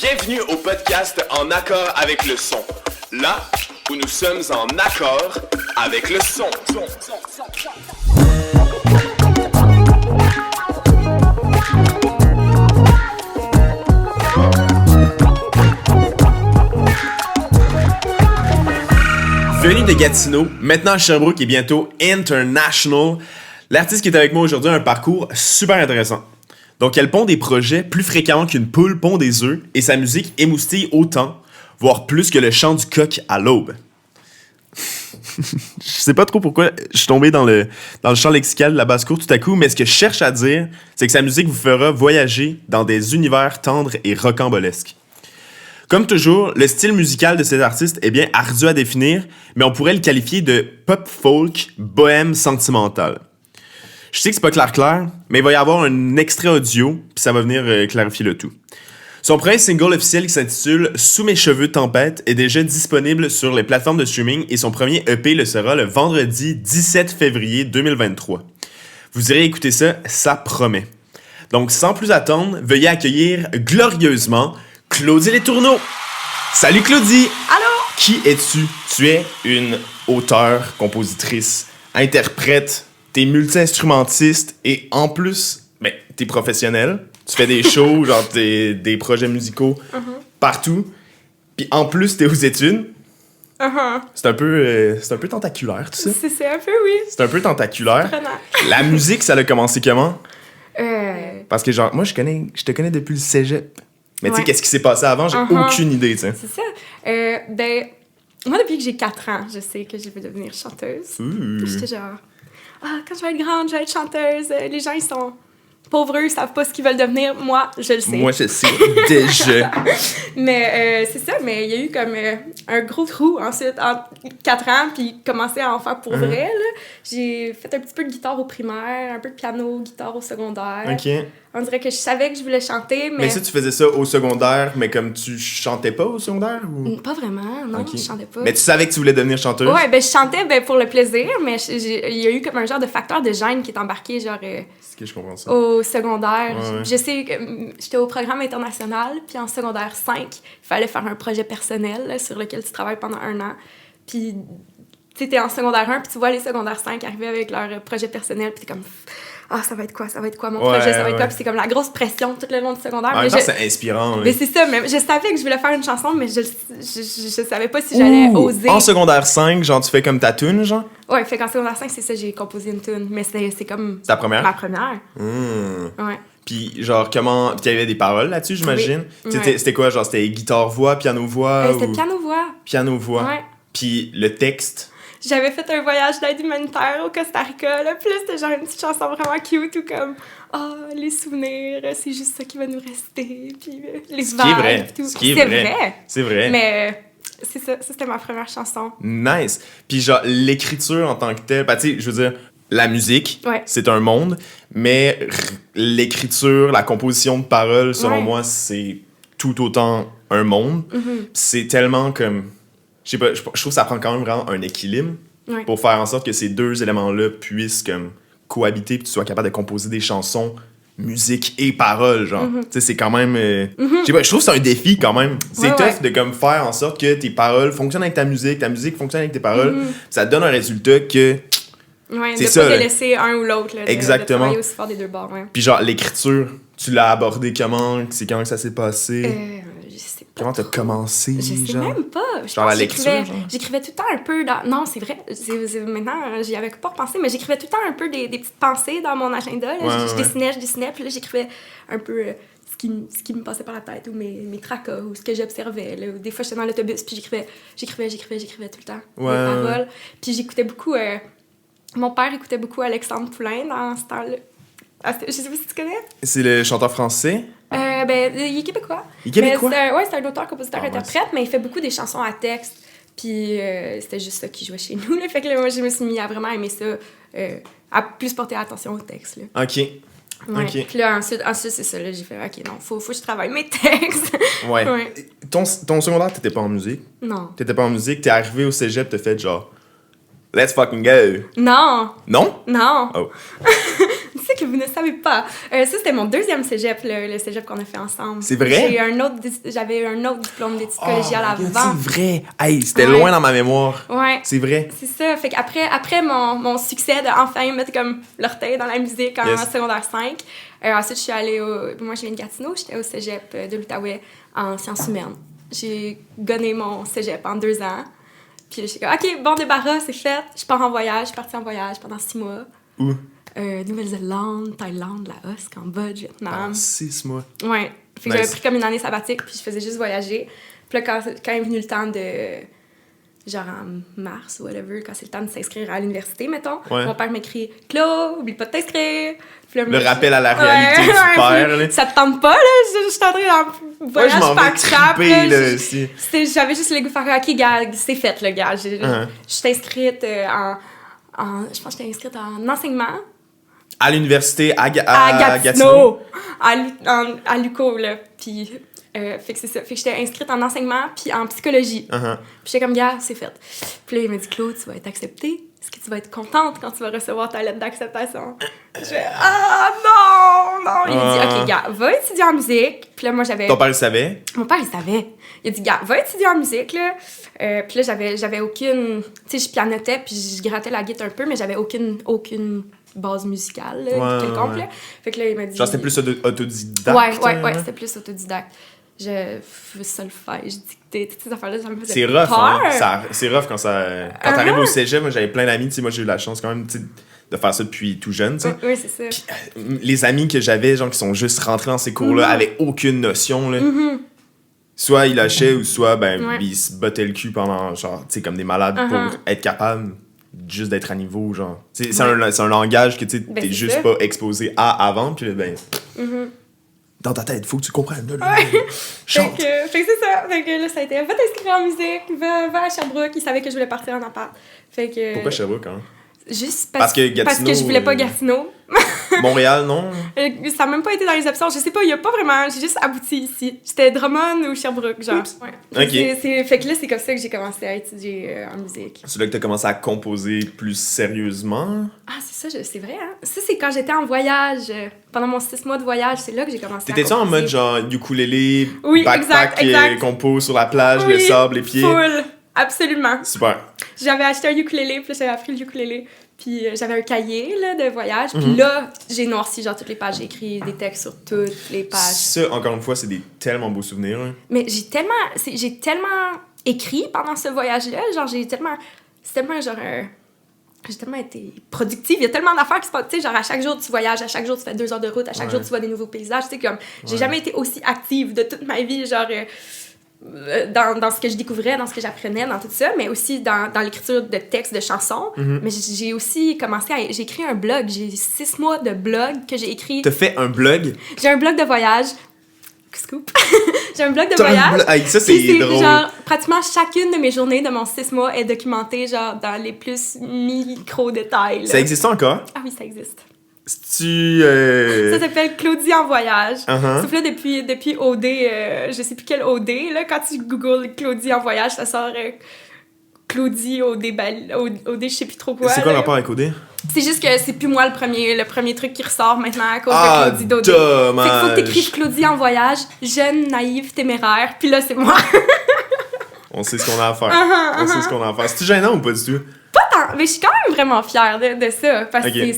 Bienvenue au podcast En accord avec le son. Là où nous sommes en accord avec le son. Venu de Gatineau, maintenant à Sherbrooke et bientôt international, l'artiste qui est avec moi aujourd'hui a un parcours super intéressant. Donc elle pond des projets plus fréquemment qu'une poule pond des œufs et sa musique émoustille autant, voire plus que le chant du coq à l'aube. Je sais pas trop pourquoi je suis tombé dans le champ lexical de la basse-cour tout à coup, mais ce que je cherche à dire, c'est que sa musique vous fera voyager dans des univers tendres et rocambolesques. Comme toujours, le style musical de cet artiste est bien ardu à définir, mais on pourrait le qualifier de pop-folk bohème sentimental. Je sais que c'est pas clair, mais il va y avoir un extrait audio, puis ça va venir clarifier le tout. Son premier single officiel qui s'intitule « Sous mes cheveux tempête » est déjà disponible sur les plateformes de streaming et son premier EP le sera le vendredi 17 février 2023. Vous irez écouter ça, ça promet. Donc sans plus attendre, veuillez accueillir glorieusement Claudie Letourneau. Salut Claudie! Allô? Qui es-tu? Tu es une auteure, compositrice, interprète, t'es multi-instrumentiste et en plus, t'es professionnelle. Tu fais des shows, genre des projets musicaux partout. Puis en plus, t'es aux études. C'est un peu tentaculaire, tu sais. C'est un peu, oui. C'est un peu tentaculaire. Prenant. La musique, ça a commencé comment? Parce que genre, moi, je te connais depuis le cégep. Mais tu sais, qu'est-ce qui s'est passé avant? J'ai aucune idée, tu sais. C'est ça. Moi, depuis que j'ai 4 ans, je sais que je veux devenir chanteuse. Puis j'étais genre, quand je vais être grande, je vais être chanteuse. Les gens, ils sont pauvres, ils savent pas ce qu'ils veulent devenir. Moi, je le sais. Moi, je sais déjà. Mais c'est ça, mais il y a eu comme un gros trou ensuite, en 4 ans, puis commencé à en faire pour vrai, là. J'ai fait un petit peu de guitare au primaire, un peu de piano, guitare au secondaire. OK. On dirait que je savais que je voulais chanter, mais... Mais ça, tu faisais ça au secondaire, mais comme tu chantais pas au secondaire? Ou... Pas vraiment, non, je chantais pas. Mais tu savais que tu voulais devenir chanteuse? Ouais, je chantais pour le plaisir, mais il y a eu comme un genre de facteur de gêne qui est embarqué, genre... C'est que je comprends ça. Au secondaire. Ouais. Je sais que j'étais au programme international, puis en secondaire 5, il fallait faire un projet personnel là, sur lequel tu travailles pendant 1 an. Puis, tu sais, t'es en secondaire 1, puis tu vois les secondaires 5 arriver avec leur projet personnel, puis t'es comme... ça va être quoi mon projet, ça va être quoi? Puis c'est comme la grosse pression tout le long du secondaire. En même temps, c'est inspirant. Mais c'est ça, mais je savais que je voulais faire une chanson, mais je savais pas si j'allais oser. En secondaire 5, genre, tu fais comme ta tune, genre? Ouais, fait qu'en secondaire 5, c'est ça, j'ai composé une tune, mais c'est comme... Ta première? Ma première. Ouais. Puis genre, comment... Puis il y avait des paroles là-dessus, j'imagine? Oui. C'était quoi, genre, c'était guitare-voix, piano-voix? C'était piano-voix. Piano-voix. Ouais. Puis le texte... J'avais fait un voyage d'aide humanitaire au Costa Rica, là, puis là, c'était genre une petite chanson vraiment cute, ou comme « les souvenirs, c'est juste ça qui va nous rester, puis les Ce qui est vrai. tout. » Ce qui est vrai. C'est vrai. Mais c'est ça c'était ma première chanson. Nice. Puis genre, l'écriture en tant que telle, tu sais, je veux dire, la musique, c'est un monde, mais l'écriture, la composition de paroles, selon moi, c'est tout autant un monde. C'est tellement comme... Je sais pas, je trouve que ça prend quand même vraiment un équilibre pour faire en sorte que ces deux éléments-là puissent comme cohabiter puis tu sois capable de composer des chansons, musique et paroles, genre. Tu sais, c'est quand même... je sais pas, je trouve que c'est un défi quand même. C'est tough de comme faire en sorte que tes paroles fonctionnent avec ta musique fonctionne avec tes paroles. Ça te donne un résultat que... c'est ça, pas délaisser un ou l'autre, là. Exactement. De travailler aussi fort des deux bords, Puis genre, l'écriture, tu l'as abordé comment? C'est quand que ça s'est passé? Je sais pas. Comment t'as commencé? Je sais même pas. Genre la lecture, j'écrivais tout le temps un peu dans... Non, c'est vrai. Maintenant, j'y avais pas repensé, mais j'écrivais tout le temps un peu des petites pensées dans mon agenda. Là. Je dessinais, puis là, j'écrivais un peu ce qui me passait par la tête, ou mes tracas, ou ce que j'observais. Là. Des fois, j'étais dans l'autobus, puis j'écrivais tout le temps. Des paroles. Puis j'écoutais beaucoup... mon père écoutait beaucoup Alexandre Poulain dans ce temps-là. Je sais pas si tu connais. C'est le chanteur français? Il est québécois. Il est québécois? C'est un auteur, compositeur, interprète, mais il fait beaucoup des chansons à texte. Puis c'était juste ça qui jouait chez nous. Là. Fait que là, moi, je me suis mis à vraiment aimer ça, à plus porter attention au texte. Là. OK. Ouais. Puis là, ensuite c'est ça. Là, j'ai fait, OK, non, faut que je travaille mes textes. Ouais. Ton secondaire, t'étais pas en musique? Non. T'étais pas en musique? T'es arrivé au cégep, t'as fait genre... Let's fucking go! Non! Non? Non! Oh. Tu sais vous ne savez pas. Ça, c'était mon deuxième cégep, le cégep qu'on a fait ensemble. C'est vrai? J'avais un autre diplôme d'études collégiales avant. C'est vrai. Hey, c'était loin dans ma mémoire. Ouais. C'est vrai. C'est ça. Fait qu'après mon succès de enfin mettre comme l'orteil dans la musique en secondaire 5, ensuite, je suis allée moi, je viens de Gatineau, j'étais au cégep de l'Outaouais en sciences humaines. J'ai gonné mon cégep en 2 ans. Puis là, je suis comme, OK, bon débarras, c'est fait. Je pars en voyage. Je suis partie en voyage pendant 6 mois. Où? Nouvelle-Zélande, Thaïlande, Laos, Cambodge, Vietnam. 6 mois. Ouais. Fait que j'avais pris comme une année sabbatique, puis je faisais juste voyager. Puis là, quand est venu le temps de... Genre en mars ou whatever, quand c'est le temps de s'inscrire à l'université, mettons, mon père m'écrit « Claude, oublie pas de t'inscrire! » Le rappel à la réalité du père, là. Ça te tente pas, là? Je suis entrée en voyage par crabe, là. J'avais juste le goût de faire « OK, gars, c'est fait, le gars. » Je suis inscrite je pense que j'étais inscrite en enseignement. À l'université, à Gatineau! À l'UQO, là. Puis... fait que c'est ça. Fait que j'étais inscrite en enseignement puis en psychologie. Puis j'étais comme, gars, c'est fait. Puis là, il m'a dit, Claude, tu vas être acceptée. Est-ce que tu vas être contente quand tu vas recevoir ta lettre d'acceptation? Je fais, non! Il a dit, OK, gars, va étudier en musique. Puis là, moi, j'avais... Ton père, il savait? Mon père, il savait. Il a dit, gars, va étudier en musique, là. Puis là, j'avais aucune... Tu sais, je pianotais puis je grattais la guitare un peu, mais j'avais aucune base musicale, là, quelconque, là. Fait que là, il m'a dit... Genre, c'était plus autodidacte? Ouais, c'était plus autodidacte. Je faisais solfège, dictée, toutes ces affaires-là, ça me faisait c'est rough, peur. Hein? C'est rough quand t'arrives au cégep. Moi, j'avais plein d'amis, tu sais, moi, j'ai eu la chance quand même, tu sais, de faire ça depuis tout jeune, tu sais. Oui, c'est ça. Puis, les amis que j'avais, genre, qui sont juste rentrés dans ces cours-là, avaient aucune notion, là. Soit ils lâchaient, ou soit, ils se bottaient le cul pendant, genre, tu sais, comme des malades pour être capables juste d'être à niveau, genre. C'est un langage que, tu sais, t'es juste pas exposé à avant, puis dans ta tête, faut que tu comprennes. Là, chante. Fait que c'est ça. Fait que là, ça a été, va t'inscrire en musique, va à Sherbrooke. Ils savaient que je voulais partir en appart. Fait que... Pourquoi Sherbrooke, hein? Juste parce que Gatineau... Parce que je voulais pas Gatineau. Montréal, non? Ça a même pas été dans les options. Je sais pas, il y a pas vraiment... J'ai juste abouti ici. J'étais Drummond ou Sherbrooke, genre. Ouais. OK. Fait que là, c'est comme ça que j'ai commencé à étudier en musique. C'est là que t'as commencé à composer plus sérieusement? Ah, c'est ça, c'est vrai, hein? Ça, c'est quand j'étais en voyage. Pendant mon 6 mois de voyage, c'est là que j'ai commencé à composer. T'étais-tu en mode genre ukulélé, oui, backpack, exact. compo sur la plage, le sable, les pieds? Full. Absolument. Super. J'avais acheté un ukulélé, puis j'avais appris le ukulélé. Puis j'avais un cahier là, de voyage. Puis là, j'ai noirci genre toutes les pages. J'ai écrit des textes sur toutes les pages. Ça, encore une fois, c'est des tellement beaux souvenirs. Hein. Mais j'ai tellement écrit pendant ce voyage-là. Genre, j'ai tellement été productive. Il y a tellement d'affaires qui se passent. Tu sais, genre, à chaque jour, tu voyages. À chaque jour, tu fais 2 heures de route. À chaque jour, tu vois des nouveaux paysages. Tu sais, comme, j'ai jamais été aussi active de toute ma vie. Genre... dans ce que je découvrais, dans ce que j'apprenais, dans tout ça, mais aussi dans l'écriture de textes, de chansons. Mais j'ai aussi commencé j'ai écrit un blog. J'ai 6 mois de blog que j'ai écrit. T'as fait un blog? J'ai un blog de voyage. Scoop. J'ai un blog de voyage. Ça, c'est drôle. Genre, pratiquement chacune de mes journées de mon 6 mois est documentée, genre, dans les plus micro-détails. Là. Ça existe encore? Ah oui, ça existe. Ça s'appelle Claudie en voyage. Sauf là, depuis OD, je sais plus quel OD, là, quand tu googles Claudie en voyage, ça sort Claudie OD, je sais plus trop quoi. C'est quoi le rapport avec OD? C'est juste que c'est plus moi le premier truc qui ressort maintenant à cause de Claudie d'OD. Dommage. Fait qu'il faut que t'écrives Claudie en voyage, jeune, naïve, téméraire, puis là, c'est moi. On sait ce qu'on a à faire. On sait ce qu'on a à faire. C'est-tu gênant ou pas du tout? Pas tant, mais je suis quand même vraiment fière de ça, parce que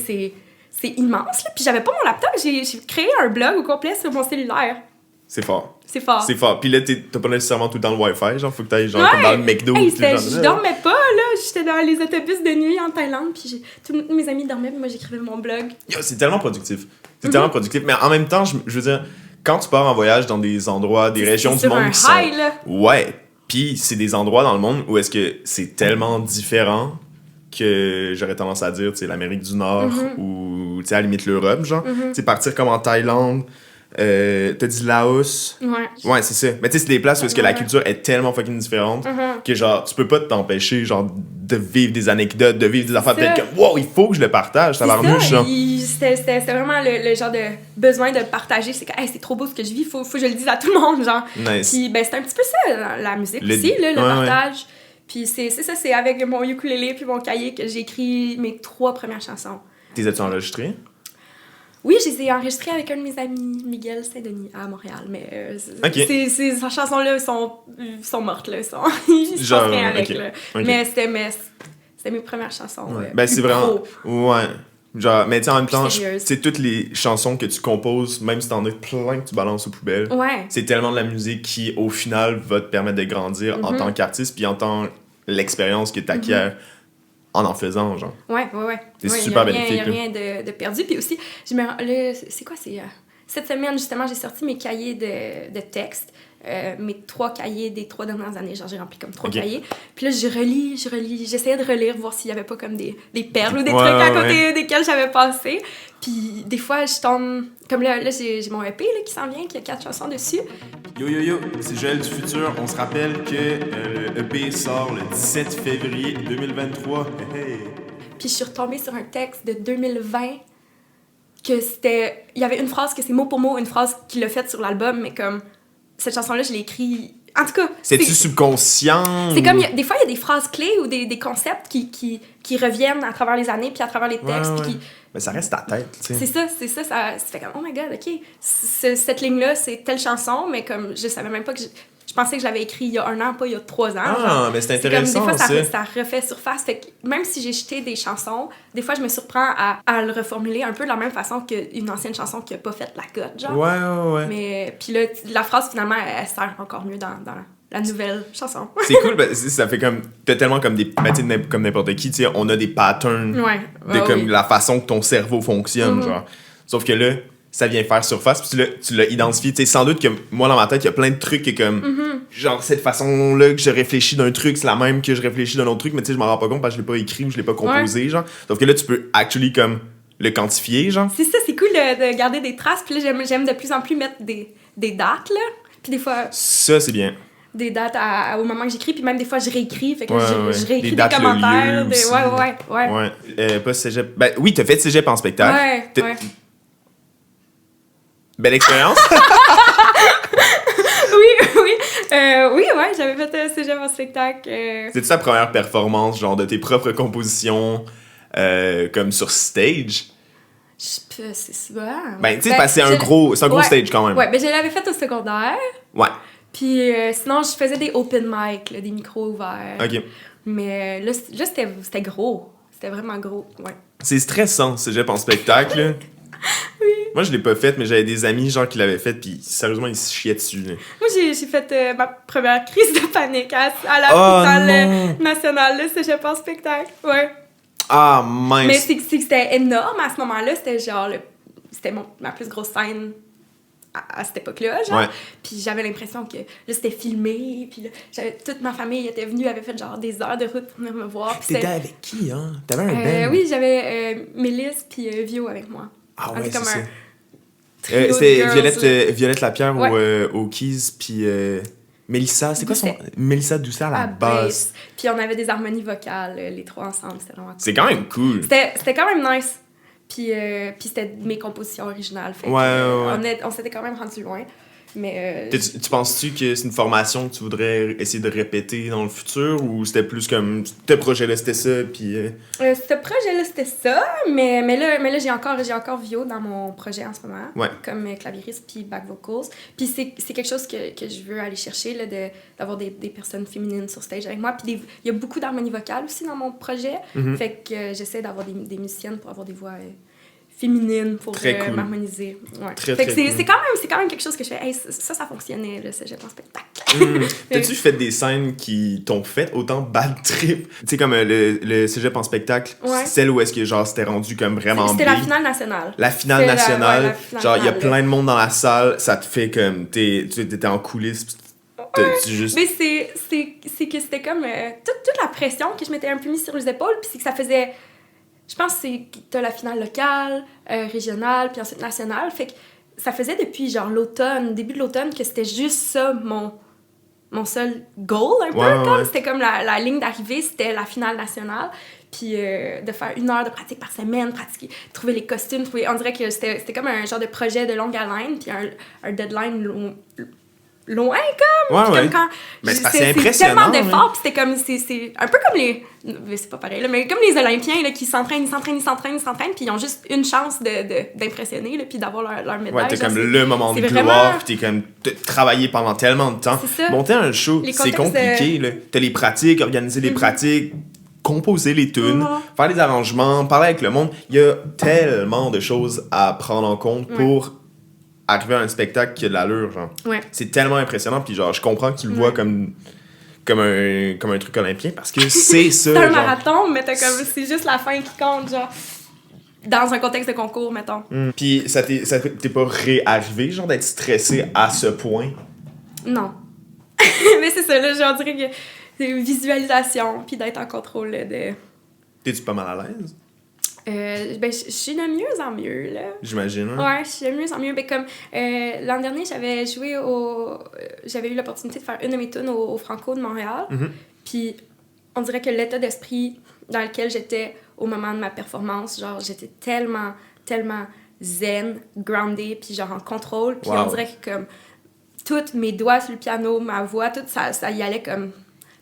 c'est immense, là. Puis j'avais pas mon laptop, j'ai créé un blog au complet sur mon cellulaire. C'est fort. C'est fort. C'est fort. Puis là, t'as pas nécessairement tout le temps le Wi-Fi, genre, faut que t'ailles genre comme dans le McDo. Hey, je dormais pas, là. J'étais dans les autobus de nuit en Thaïlande, puis tous mes amis dormaient, puis moi, j'écrivais mon blog. C'est tellement productif. C'est tellement productif. Mais en même temps, je veux dire, quand tu pars en voyage dans des endroits, des régions du monde qui sont... là. Ouais. Puis c'est des endroits dans le monde où est-ce que c'est tellement différent que j'aurais tendance à dire, tu sais, l'Amérique du Nord ou, tu sais, à la limite l'Europe, genre. Tu sais, partir comme en Thaïlande, t'as dit Laos. Ouais, c'est ça. Mais tu sais, c'est des places où est-ce que la culture est tellement fucking différente que, genre, tu peux pas t'empêcher, genre, de vivre des anecdotes, de vivre des affaires, peut-être que, wow, il faut que je le partage, ça va remuche, genre. C'était vraiment le genre de besoin de le partager. C'est que, hey, c'est trop beau ce que je vis, faut que je le dise à tout le monde, genre. Nice. Puis, ben, c'est un petit peu ça, la musique aussi, là, le partage. Puis c'est ça, c'est avec mon ukulélé puis mon cahier que j'ai écrit mes 3 premières chansons. T'es as-tu enregistrées? Oui, je les ai enregistrées avec un de mes amis, Miguel Saint-Denis, à Montréal. Mais ces chansons-là sont mortes, là. Je pense rien avec, là. Mais c'était mes premières chansons. C'est vraiment... Ouais. Genre, mais tu sais, en même temps, c'est toutes les chansons que tu composes, même si t'en as plein que tu balances aux poubelles, c'est tellement de la musique qui, au final, va te permettre de grandir en tant qu'artiste, puis en tant l'expérience que t'acquiers en faisant, genre. Ouais. C'est super bénéfique. Il n'y a rien de perdu. Puis aussi, c'est quoi, cette semaine, justement, j'ai sorti mes cahiers de textes. Mes 3 cahiers des 3 dernières années. Genre, j'ai rempli comme 3 cahiers. Puis là, je relis. J'essayais de relire, voir s'il y avait pas comme des perles ou des trucs à côté desquels j'avais passé. Puis des fois, je tombe... Comme là j'ai mon EP là, qui s'en vient, qui a 4 chansons dessus. Yo, c'est Joël du futur. On se rappelle que le EP sort le 17 février 2023. Hey. Puis je suis retombée sur un texte de 2020 que c'était... Il y avait une phrase que c'est mot pour mot une phrase qu'il a faite sur l'album, mais comme... Cette chanson-là, je l'ai écrite... En tout cas... C'est-tu subconscient? C'est comme... Des fois, il y a des phrases clés ou des concepts qui reviennent à travers les années puis à travers les textes. Ouais. Puis mais ça reste ta tête, tu sais. C'est ça. Ça fait comme, oh my God, OK. Cette ligne-là, c'est telle chanson, mais comme je savais même pas que... Je pensais que je l'avais écrit il y a 1 an, pas il y a 3 ans. Mais c'est intéressant, comme, des fois, ça refait surface. Fait que même si j'ai jeté des chansons, des fois, je me surprends à le reformuler un peu de la même façon qu'une ancienne chanson qui a pas fait la cote, genre. Ouais. Mais puis là, la phrase, finalement, elle sert encore mieux dans la nouvelle chanson. C'est cool, ça fait comme... T'as tellement comme des... comme n'importe qui, tu sais, on a des patterns de comme la façon que ton cerveau fonctionne, genre. Sauf que là... ça vient faire surface, puis tu l'as identifié. Tu sais, sans doute que moi, dans ma tête, il y a plein de trucs qui comme... Genre, cette façon-là que je réfléchis d'un truc, c'est la même que je réfléchis d'un autre truc, mais tu sais, je m'en rends pas compte parce que je l'ai pas écrit ou je l'ai pas composé, genre. Sauf que là, tu peux actually comme le quantifier, genre. C'est ça, c'est cool de garder des traces, puis là, j'aime de plus en plus mettre des dates, là. Puis des fois... Ça, c'est bien. Des dates au moment que j'écris, puis même des fois, je réécris, fait que je réécris des commentaires. Ouais. Pas cégep... oui, t'as fait cégep en spectacle. Ouais. Belle expérience. Oui, j'avais fait cégep en spectacle. C'est-tu ta première performance, genre de tes propres compositions, comme sur stage? C'est ça. Tu sais, parce que c'est un gros stage quand même. Ouais, je l'avais fait au secondaire. Ouais. Puis sinon, je faisais des open mic, là, des micros ouverts. OK. Mais là c'était gros. C'était vraiment gros, ouais. C'est stressant, cégep en spectacle. Oui. Moi, je l'ai pas fait, mais j'avais des amis genre qui l'avaient fait, puis sérieusement, ils se chiaient dessus. Là. Moi, j'ai fait ma première crise de panique à la finale nationale, là, cégep en spectacle, ouais. Ah, mince! Mais c'est que c'était énorme à ce moment-là, c'était genre... C'était ma plus grosse scène à cette époque-là, genre. Ouais. Puis j'avais l'impression que là, c'était filmé, puis là, toute ma famille était venue, avait fait genre des heures de route pour venir me voir. T'étais avec qui, hein? T'avais un band? Oui, j'avais Mélisse puis Vio avec moi. Ah ouais, c'est ça. C'était Violette Lapierre au Keys, puis Mélissa, c'est quoi son... Mélissa Doucet à la basse. Puis on avait des harmonies vocales, les 3 ensemble, c'était vraiment cool. C'est quand même cool. C'était quand même nice. Puis c'était mes compositions originales. Fait on s'était quand même rendu loin. Mais tu penses-tu que c'est une formation que tu voudrais essayer de répéter dans le futur, ou c'était plus comme ce projet-là c'était ça, puis ce projet-là c'était ça, mais là j'ai encore Vio dans mon projet en ce moment, comme clavieriste puis back vocals. Puis c'est quelque chose que je veux aller chercher là, d'avoir des personnes féminines sur stage avec moi. Puis il y a beaucoup d'harmonie vocale aussi dans mon projet, fait que j'essaie d'avoir des musiciennes pour avoir des voix féminine pour m'harmoniser. Ouais. C'est quand même quelque chose que je fais. Hey, ça fonctionnait, le cégep en spectacle. T'as-tu fait des scènes qui t'ont fait autant bad trip? Tu sais, comme le cégep en spectacle, celle où est-ce que genre c'était rendu comme vraiment C'était la finale nationale. La finale nationale. Genre, il y a plein de monde dans la salle, ça te fait comme... T'étais en coulisses, juste... Mais c'est que c'était comme... toute la pression que je m'étais un peu mise sur les épaules, puis c'est que ça faisait... Je pense que t'as la finale locale, régionale, puis ensuite nationale. Fait que ça faisait depuis genre l'automne, début de l'automne, que c'était juste ça mon seul goal un peu. C'était comme la ligne d'arrivée, c'était la finale nationale. Puis de faire 1 heure de pratique par semaine, pratiquer, trouver les costumes, on dirait que c'était comme un genre de projet de longue haleine, puis un deadline loin, comme. Ouais, Puis ouais. comme quand... Mais c'est impressionnant. tellement d'efforts, puis c'était comme... C'est un peu comme les... Mais c'est pas pareil, là, mais comme les Olympiens, là, qui s'entraînent, puis ils ont juste une chance d'impressionner, là, puis d'avoir leur médaille. Ouais, t'as genre, comme le moment de gloire, puis t'es comme travaillé pendant tellement de temps. C'est ça. Monter un show, c'est compliqué, là. T'as les pratiques, organiser les pratiques, composer les tunes, faire les arrangements, parler avec le monde. Il y a tellement de choses à prendre en compte pour arriver à un spectacle qui a de l'allure, genre. Ouais. C'est tellement impressionnant, puis genre, je comprends que tu le vois comme un truc olympien, parce que c'est ça, c'est un genre. marathon, mais c'est juste la fin qui compte, genre, dans un contexte de concours, mettons. Puis ça t'est pas réarrivé, genre, d'être stressé à ce point? Non. Mais c'est ça, là, genre, on dirait que c'est une visualisation, puis d'être en contrôle, là, de... T'es-tu pas mal à l'aise? Ben, je suis de mieux en mieux, là. J'imagine, hein? Ouais, je suis de mieux en mieux. Ben, comme l'an dernier, j'avais eu l'opportunité de faire une de mes tunes au Franco de Montréal. Puis on dirait que l'état d'esprit dans lequel j'étais au moment de ma performance, genre, j'étais tellement zen, grounded, puis genre en contrôle. Puis on dirait que comme tous mes doigts sur le piano, ma voix, tout ça y allait comme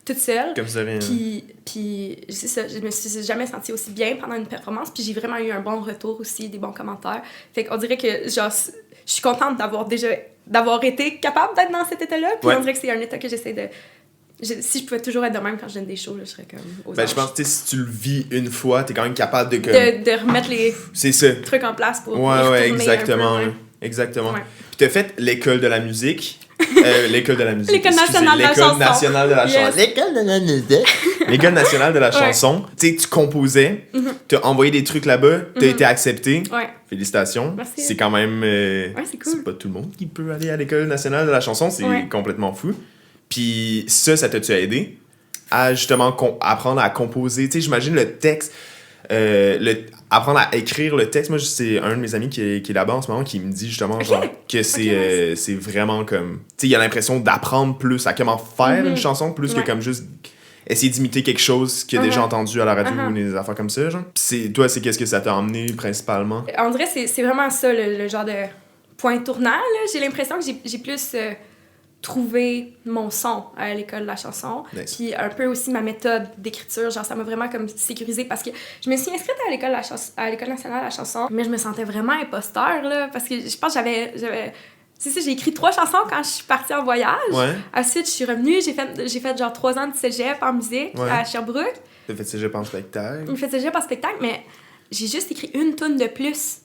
toute seule. Comme ça, rien. Puis c'est ça, je me suis jamais sentie aussi bien pendant une performance, puis j'ai vraiment eu un bon retour aussi, des bons commentaires. Fait qu'on dirait que, genre, je suis contente d'avoir été capable d'être dans cet état-là, puis on dirait que c'est un état que j'essaie de... si je pouvais toujours être de même quand je donne des shows, là, je serais comme aux anges. Je pense que si tu le vis une fois, t'es quand même capable de... De remettre les trucs en place pour Ouais, exactement. Exactement. Ouais. Puis t'as fait l'école de la musique. L'école de la musique. L'école nationale de la chanson. L'école nationale de la chanson. L'école de la musique. L'école nationale de la chanson. Tu sais, tu composais, t'as envoyé des trucs là-bas, t'as été accepté. Ouais. Félicitations. Merci. C'est quand même... c'est cool. C'est pas tout le monde qui peut aller à l'école nationale de la chanson, c'est complètement fou. Puis ça t'a-tu aidé à justement apprendre à composer? Tu sais, j'imagine le texte... apprendre à écrire le texte. Moi, c'est un de mes amis qui est là-bas en ce moment qui me dit justement genre, que c'est vraiment comme... Tu sais, il a l'impression d'apprendre plus à comment faire une chanson plus que comme juste essayer d'imiter quelque chose qu'il a déjà entendu à la radio ou des affaires comme ça, genre. Toi, c'est qu'est-ce que ça t'a emmené principalement? En vrai, c'est vraiment ça, le genre de point tournant, là. J'ai l'impression que j'ai plus... trouver mon son à l'école de la chanson, puis un peu aussi ma méthode d'écriture, genre ça m'a vraiment comme sécurisé parce que je me suis inscrite à l'école nationale de la chanson, mais je me sentais vraiment imposteur, là, parce que je pense que j'avais c'est ça, j'ai écrit 3 chansons quand je suis partie en voyage. Ensuite, je suis revenue, j'ai fait genre 3 ans de cégep en musique à Sherbrooke. T'as fait cégep en spectacle? J'ai fait cégep en spectacle, mais j'ai juste écrit une tune de plus.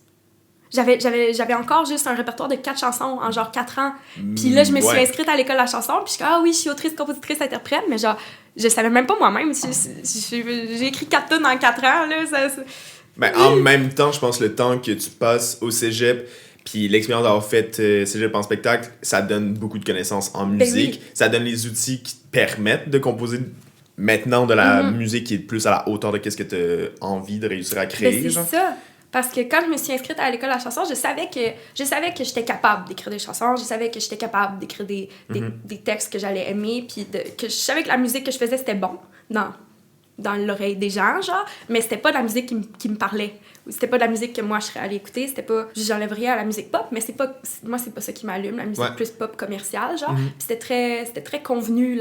J'avais encore juste un répertoire de 4 chansons en genre 4 ans. Puis là, je me suis inscrite à l'école de la chanson. Puis je suis comme, oui, je suis autrice, compositrice, interprète. Mais genre, je savais même pas moi-même. J'ai écrit 4 tunes en 4 ans. Là, en même temps, je pense le temps que tu passes au cégep, puis l'expérience d'avoir fait cégep en spectacle, ça donne beaucoup de connaissances en musique. Ça donne les outils qui te permettent de composer maintenant de la musique qui est plus à la hauteur de ce que tu as envie de réussir à créer. C'est ça. Parce que quand je me suis inscrite à l'école de la chanson, je savais que j'étais capable d'écrire des chansons, je savais que j'étais capable d'écrire des textes que j'allais aimer, puis que je savais que la musique que je faisais, c'était bon dans l'oreille des gens, genre, mais c'était pas de la musique qui me parlait. C'était pas de la musique que moi, je serais allée écouter, c'était pas... J'enlève rien à la musique pop, mais moi, c'est pas ça qui m'allume, la musique plus pop commerciale, genre. Puis c'était très convenu,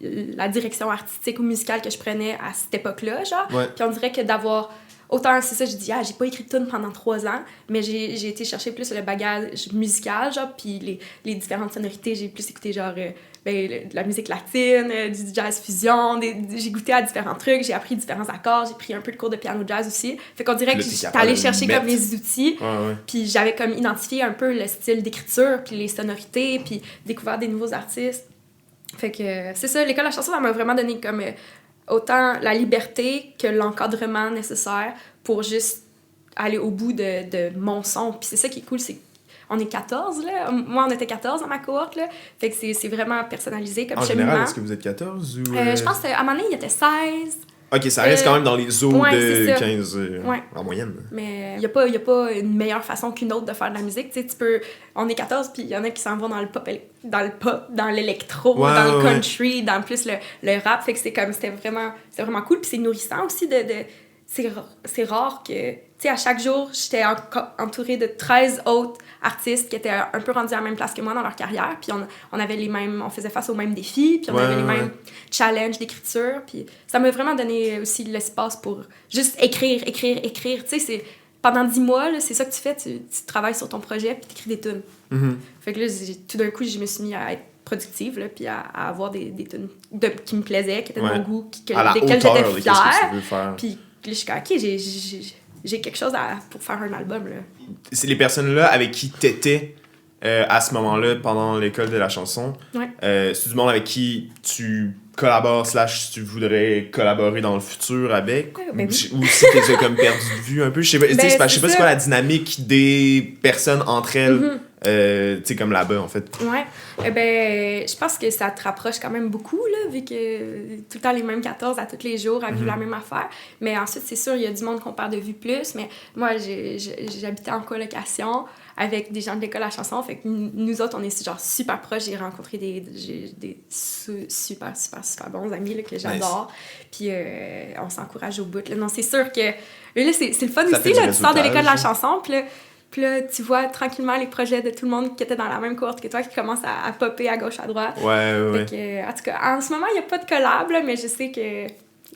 la direction artistique ou musicale que je prenais à cette époque-là, genre. Puis on dirait que d'avoir... Autant, c'est ça, je dis, j'ai pas écrit de tune pendant 3 ans, mais j'ai été chercher plus le bagage musical, genre, puis les différentes sonorités, j'ai plus écouté, genre, de la musique latine, du jazz fusion, j'ai goûté à différents trucs, j'ai appris différents accords, j'ai pris un peu de cours de piano jazz aussi. Fait qu'on dirait que j'étais allée chercher comme les outils, puis j'avais comme identifié un peu le style d'écriture, puis les sonorités, puis découvert des nouveaux artistes. Fait que c'est ça, l'école de la chanson, ça m'a vraiment donné comme... autant la liberté que l'encadrement nécessaire pour juste aller au bout de mon son. Puis c'est ça qui est cool, c'est qu'on est 14, là. Moi, on était 14 dans ma cohorte, là. Fait que c'est vraiment personnalisé comme cheminement. En général, est-ce que vous êtes 14 ou... Je pense qu'à un moment donné, il y était 16. OK, ça reste quand même dans les eaux de 15 en moyenne. Mais il y a pas une meilleure façon qu'une autre de faire de la musique. Tu sais, on est 14, puis il y en a qui s'en vont dans le pop, dans l'électro, dans le country, dans plus le rap. Fait que c'était vraiment cool. Puis c'est nourrissant aussi c'est rare que, tu sais, à chaque jour, j'étais entourée de 13 autres artistes qui étaient un peu rendus à la même place que moi dans leur carrière, puis on faisait face aux mêmes défis, puis on avait les mêmes challenges d'écriture, puis ça m'a vraiment donné aussi l'espace pour juste écrire, tu sais, c'est... Pendant 10 mois, là, c'est ça que tu fais, tu travailles sur ton projet, puis t'écris des tunes. Fait que là, tout d'un coup, je me suis mis à être productive, là, puis à avoir des tunes qui me plaisaient, qui étaient de mon goût, desquelles j'étais fière. Puis là, je suis comme, OK, j'ai quelque chose pour faire un album. Là. C'est les personnes-là avec qui t'étais à ce moment-là, pendant l'école de la chanson. C'est du monde avec qui tu collabores / tu voudrais collaborer dans le futur avec, ou si t'es comme perdu de vue un peu. Je sais pas, je sais pas c'est quoi la dynamique des personnes entre elles, tu sais, comme là-bas, en fait. Je pense que ça te rapproche quand même beaucoup, là, vu que tout le temps les mêmes 14 à tous les jours, à vivre la même affaire. Mais ensuite, c'est sûr, il y a du monde qu'on perd de vue plus, mais moi, j'habitais en colocation avec des gens de l'école à la chanson, fait que nous autres, on est genre super proches. J'ai rencontré des super bons amis là, que j'adore. Puis on s'encourage au bout. Là. Non, c'est sûr que là, c'est le fun ça aussi, là, tu sors de l'école de la chanson, puis là, tu vois tranquillement les projets de tout le monde qui était dans la même cohorte que toi qui commencent à popper à gauche, à droite. Ouais. Fait que, en tout cas, en ce moment, il n'y a pas de collab, là, mais je sais que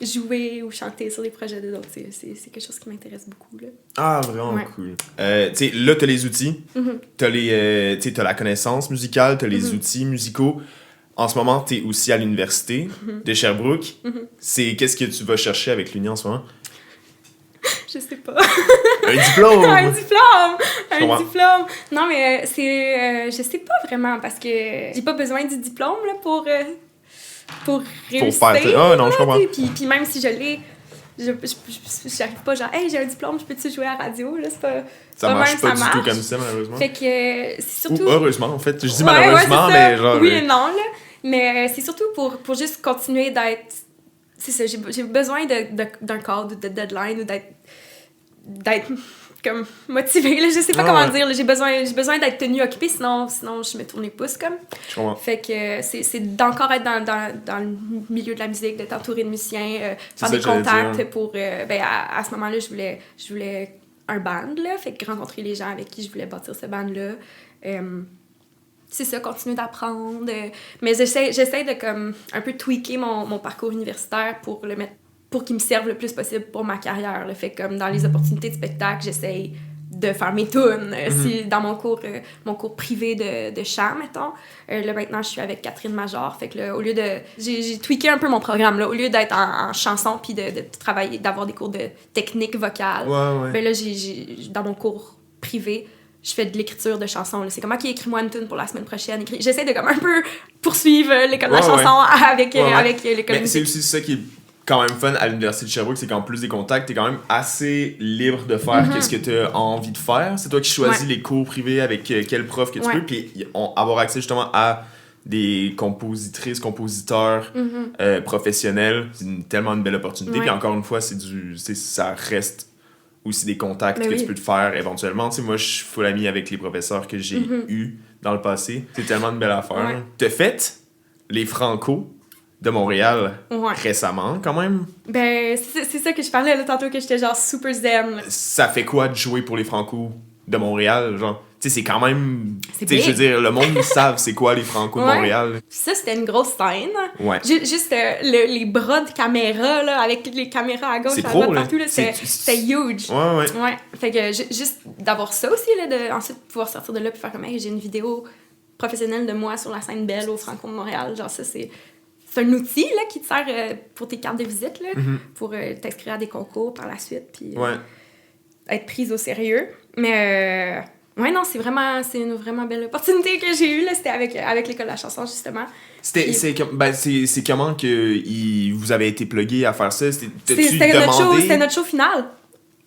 jouer ou chanter sur des projets de d'autres, c'est quelque chose qui m'intéresse beaucoup. Là. Ah, vraiment cool. Tu sais, là, t'as les outils, t'as la connaissance musicale, t'as les outils musicaux. En ce moment, t'es aussi à l'université de Sherbrooke. Qu'est-ce que tu vas chercher avec l'Uni en ce moment? Je sais pas. Un diplôme! Un diplôme! Non, mais je sais pas vraiment, parce que j'ai pas besoin du diplôme là, pour réussir. Non, je comprends. Puis même si je l'ai, j'arrive pas genre, hey, j'ai un diplôme, je peux-tu jouer à la radio? Là, c'est pas, ça marche pas du tout comme ça, malheureusement. Fait que c'est surtout... Ou heureusement, en fait. Je dis malheureusement, mais genre... Oui et non, là. Mais c'est surtout pour juste continuer d'être... C'est ça, j'ai besoin d'un cadre, de deadline, ou d'être comme motivée, là, je sais pas comment dire, là, j'ai besoin d'être tenue occupée, sinon je me tourne les pouces, comme. Je comprends. Fait que c'est d'encore être dans le milieu de la musique, d'être entourée de musiciens, faire des contacts pour... à ce moment-là, je voulais un band, là, fait que rencontrer les gens avec qui je voulais bâtir ce band-là. C'est ça, continuer d'apprendre. Mais j'essaie de comme un peu tweaker mon parcours universitaire pour le mettre, pour qu'il me serve le plus possible pour ma carrière. Là. Fait comme dans les opportunités de spectacle, j'essaie de faire mes tunes. Si dans mon cours privé de chant, mettons. Là, maintenant, je suis avec Catherine Major. Fait que là, au lieu de... J'ai tweaké un peu mon programme. Là. Au lieu d'être en chanson puis de travailler, d'avoir des cours de technique vocale, ben là, dans mon cours privé, je fais de l'écriture de chansons. Là. C'est comme, OK, écris-moi une tune pour la semaine prochaine. J'essaie de comme un peu poursuivre l'école de la chanson avec l'école de musique. C'est aussi ça qui est quand même fun à l'Université de Sherbrooke, c'est qu'en plus des contacts, t'es quand même assez libre de faire qu'est-ce que t'as envie de faire. C'est toi qui choisis les cours privés avec quel prof que tu peux, puis avoir accès justement à des compositrices, compositeurs professionnels. C'est tellement une belle opportunité. Puis encore une fois, ça reste aussi des contacts que tu peux te faire éventuellement. Tu sais, moi, je suis full ami avec les professeurs que j'ai eus dans le passé. C'est tellement une belle affaire. T'as fait les Franco de Montréal récemment, quand même. Ben, c'est ça que je parlais là, tantôt, que j'étais genre super zen. Ça fait quoi de jouer pour les Franco de Montréal, genre? Tu sais, c'est quand même... Tu sais, je veux dire, le monde, ils savent c'est quoi les Franco de Montréal. Ça, c'était une grosse scène. Juste les bras de caméra, là, avec les caméras à gauche, à droite, partout, là, c'était huge. Ouais. Fait que juste d'avoir ça aussi, là, ensuite pouvoir sortir de là et faire comme, hey, j'ai une vidéo professionnelle de moi sur la scène belle au Franco de Montréal. Genre, ça, c'est un outil, là, qui te sert pour tes cartes de visite, là, pour t'inscrire à des concours par la suite, puis être prise au sérieux. Mais... non, c'est une vraiment belle opportunité que j'ai eue, là. C'était avec l'école de la chanson, justement. C'est comment que vous avez été plugués à faire ça? C'était notre show final.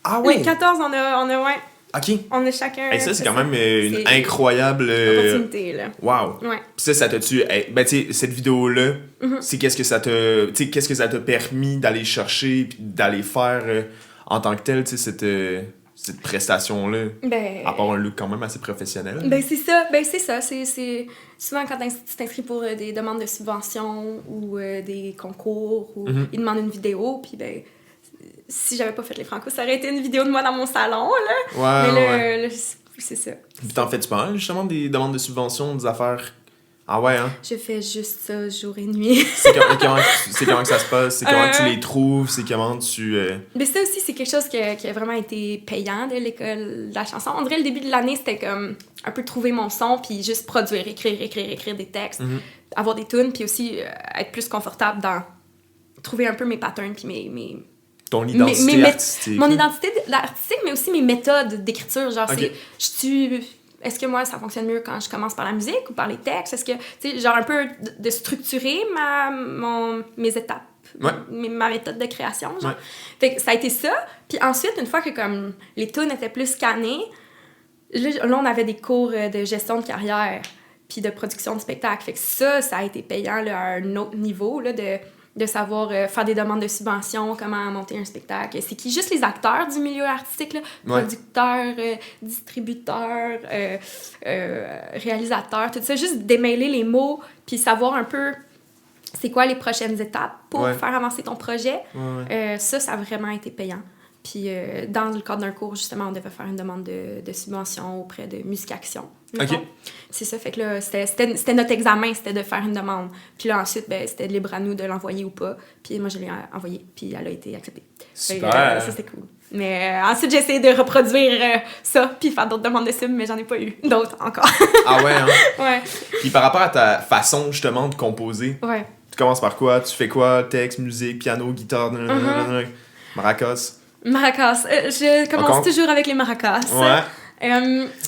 Ah ouais? Les 14, on a OK. On a chacun... ça, c'est quand même une incroyable... opportunité, là. Wow. Ouais. Puis ça t'a-tu... Ben, tu sais, cette vidéo-là, c'est qu'est-ce que ça t'a permis d'aller chercher puis d'aller faire en tant que tel, tu sais, cette prestation-là, à part un look quand même assez professionnel. C'est ça. C'est souvent quand tu t'inscris pour des demandes de subventions ou des concours, ou ils demandent une vidéo, puis si j'avais pas fait les Franco, ça aurait été une vidéo de moi dans mon salon, là. Ouais, mais là, c'est ça. Puis t'en fais-tu pas mal, justement, des demandes de subventions, des affaires? Ah ouais, hein? Je fais juste ça jour et nuit. C'est comment que ça se passe? C'est comment que tu les trouves? C'est comment tu... Mais ça aussi, c'est quelque chose qui a vraiment été payant de l'école de la chanson. On dirait le début de l'année, c'était comme un peu trouver mon son, puis juste produire, écrire des textes, avoir des tunes, puis aussi être plus confortable dans trouver un peu mes patterns, puis mes ton identité artistique. Mon identité artistique, mais aussi mes méthodes d'écriture. Genre, okay. Est-ce que moi, ça fonctionne mieux quand je commence par la musique ou par les textes? Est-ce que, tu sais, genre un peu de structurer mes étapes, ma méthode de création, genre. Ouais. Fait que ça a été ça. Puis ensuite, une fois que comme les tunes étaient plus scannées, là, on avait des cours de gestion de carrière puis de production de spectacle. Fait que ça a été payant là, à un autre niveau, là, de savoir faire des demandes de subventions, comment monter un spectacle. C'est qui? Juste les acteurs du milieu artistique, là, producteurs, distributeurs, réalisateurs, tout ça. Juste démêler les mots, puis savoir un peu c'est quoi les prochaines étapes pour faire avancer ton projet. Ça a vraiment été payant. Puis dans le cadre d'un cours, justement, on devait faire une demande de subvention auprès de Musique Action. OK. C'est ça, fait que là, c'était notre examen, c'était de faire une demande. Puis là, ensuite, c'était libre à nous de l'envoyer ou pas. Puis moi, je l'ai envoyée, puis elle a été acceptée. Super! Ça, c'était cool. Mais ensuite, j'ai essayé de reproduire ça, puis faire d'autres demandes de sub, mais j'en ai pas eu d'autres encore. Ah ouais, hein? Ouais. Puis par rapport à ta façon, justement, de composer, tu commences par quoi? Tu fais quoi? Texte, musique, piano, guitare, maracas? Maracas. Je commence toujours avec les maracas. Ouais.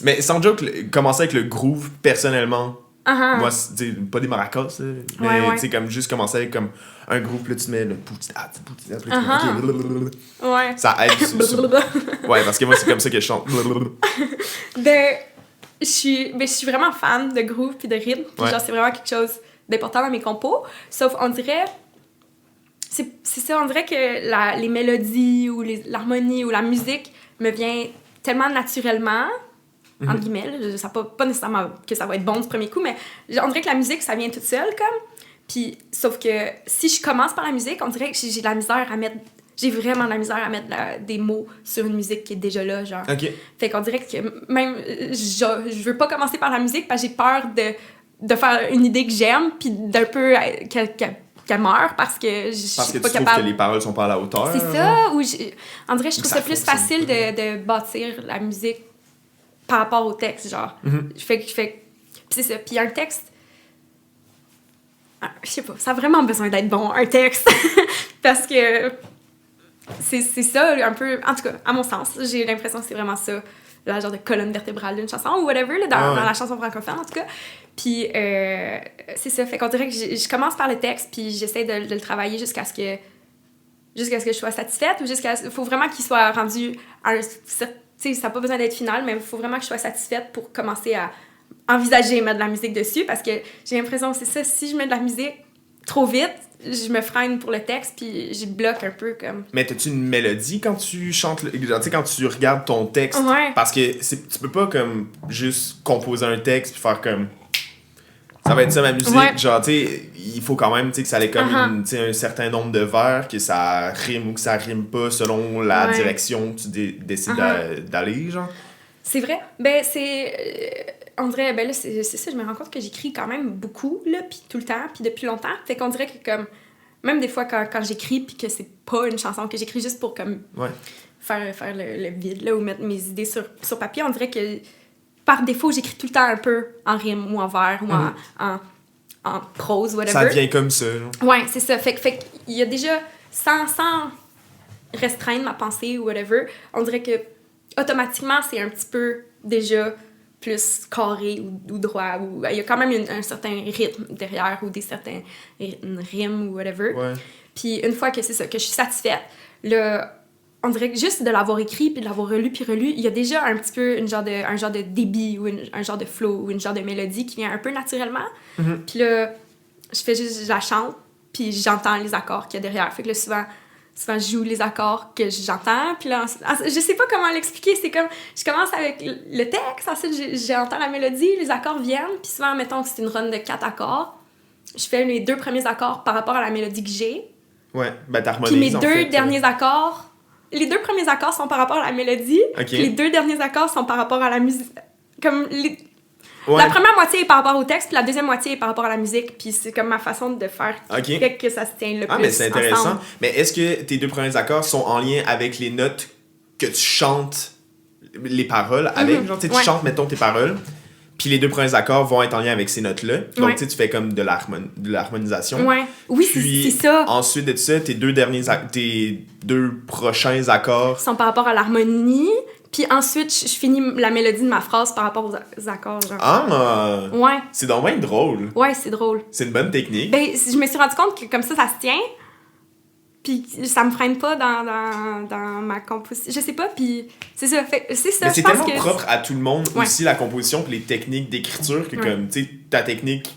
Mais sans joke, commencer avec le groove, personnellement, moi, c'est pas des maracas, mais tu sais, comme juste commencer avec comme un groove, là, tu te mets le pouti-ta, ça aide. Ouais, parce que moi, c'est comme ça que je chante. Je suis vraiment fan de groove puis de rythme, puis genre, c'est vraiment quelque chose d'important dans mes compos, sauf, on dirait... C'est ça, on dirait que les mélodies ou l'harmonie ou la musique me vient tellement naturellement, entre guillemets, ça pas nécessairement que ça va être bon du premier coup, mais on dirait que la musique, ça vient toute seule, comme. Puis, sauf que si je commence par la musique, on dirait que j'ai de la misère à mettre... J'ai vraiment de la misère à mettre des mots sur une musique qui est déjà là, genre. OK. Fait qu'on dirait que même... Je veux pas commencer par la musique parce que j'ai peur de faire une idée que j'aime, puis d'un peu... qu'elle meurt parce que je suis pas capable. Parce que tu trouves que les paroles sont pas à la hauteur. C'est ça, ou on dirait que je trouve ça plus facile de bâtir la musique par rapport au texte, genre. Puis c'est ça. Puis un texte, je sais pas, ça a vraiment besoin d'être bon, un texte. Parce que c'est ça, un peu, en tout cas, à mon sens, j'ai l'impression que c'est vraiment ça, la genre de colonne vertébrale d'une chanson, ou whatever, là, dans la chanson francophone, en tout cas. Puis, c'est ça. Fait qu'on dirait que je commence par le texte, puis j'essaie de le travailler jusqu'à ce que je sois satisfaite, ou il faut vraiment qu'il soit rendu à un... Tu sais, ça n'a pas besoin d'être final, mais il faut vraiment que je sois satisfaite pour commencer à envisager mettre de la musique dessus, parce que j'ai l'impression que c'est ça, si je mets de la musique trop vite, je me freine pour le texte, puis je bloque un peu, comme... Mais t'as-tu une mélodie quand tu chantes, tu sais, quand tu regardes ton texte? Parce que tu peux pas, comme, juste composer un texte puis faire comme... Ça va être ça ma musique, genre, tu sais, il faut quand même, tu sais, que ça ait comme un certain nombre de vers, que ça rime ou que ça rime pas selon la direction que tu décides d'aller, genre. C'est vrai. Ben, on dirait, ben là, c'est ça, je me rends compte que j'écris quand même beaucoup, là, puis tout le temps, puis depuis longtemps. Fait qu'on dirait que, comme, même des fois, quand j'écris, puis que c'est pas une chanson que j'écris juste pour, comme, faire le vide, là, ou mettre mes idées sur papier, on dirait que, par défaut, j'écris tout le temps un peu en rime ou en vers ou en prose, whatever. Ça vient comme ça, genre. Ouais, c'est ça. Fait qu'il y a déjà, sans restreindre ma pensée ou whatever, on dirait que automatiquement, c'est un petit peu déjà plus carré ou droit. Ou il y a quand même un certain rythme derrière ou certains rimes ou whatever. Puis une fois que c'est ça, que je suis satisfaite, là, on dirait que juste de l'avoir écrit puis de l'avoir relu puis relu, il y a déjà un petit peu un genre de débit ou un genre de flow ou une genre de mélodie qui vient un peu naturellement. Puis là, je la chante puis j'entends les accords qu'il y a derrière. Fait que là, souvent je joue les accords que j'entends, puis là, je sais pas comment l'expliquer, c'est comme, je commence avec le texte, ensuite j'entends la mélodie, les accords viennent, puis souvent, mettons que c'est une run de 4 accords, je fais les 2 premiers accords par rapport à la mélodie que j'ai, Ouais, ben Puis t'harmonises mes en deux fait. derniers accords, les 2 premiers accords sont par rapport à la mélodie, Ok. puis les 2 derniers accords sont par rapport à la musique. Comme Ouais. la première moitié est par rapport au texte, puis la deuxième moitié est par rapport à la musique, puis c'est comme ma façon de faire qui fait que ça se tient le plus mais c'est intéressant. ensemble. Mais est-ce que tes 2 premiers accords sont en lien avec les notes que tu chantes les paroles avec? Genre, tu sais, tu chantes, mettons, tes paroles, puis les 2 premiers accords vont être en lien avec ces notes-là. Donc, tu sais, tu fais comme de l'harmonisation. Ouais. Oui, Puis, c'est ça. ensuite de ça, tes 2 prochains accords... Sont par rapport à l'harmonie, puis ensuite, je finis la mélodie de ma phrase par rapport aux accords, genre. Ah! Ouais. C'est donc bien drôle. Ouais, c'est drôle. C'est une bonne technique. Ben, je me suis rendu compte que comme ça se tient, puis ça me freine pas dans ma composition. Je sais pas, puis c'est ça. C'est ça, Mais c'est je pense tellement que... propre à tout le monde Ouais. aussi, la composition puis les techniques d'écriture, que comme, tu sais, ta technique,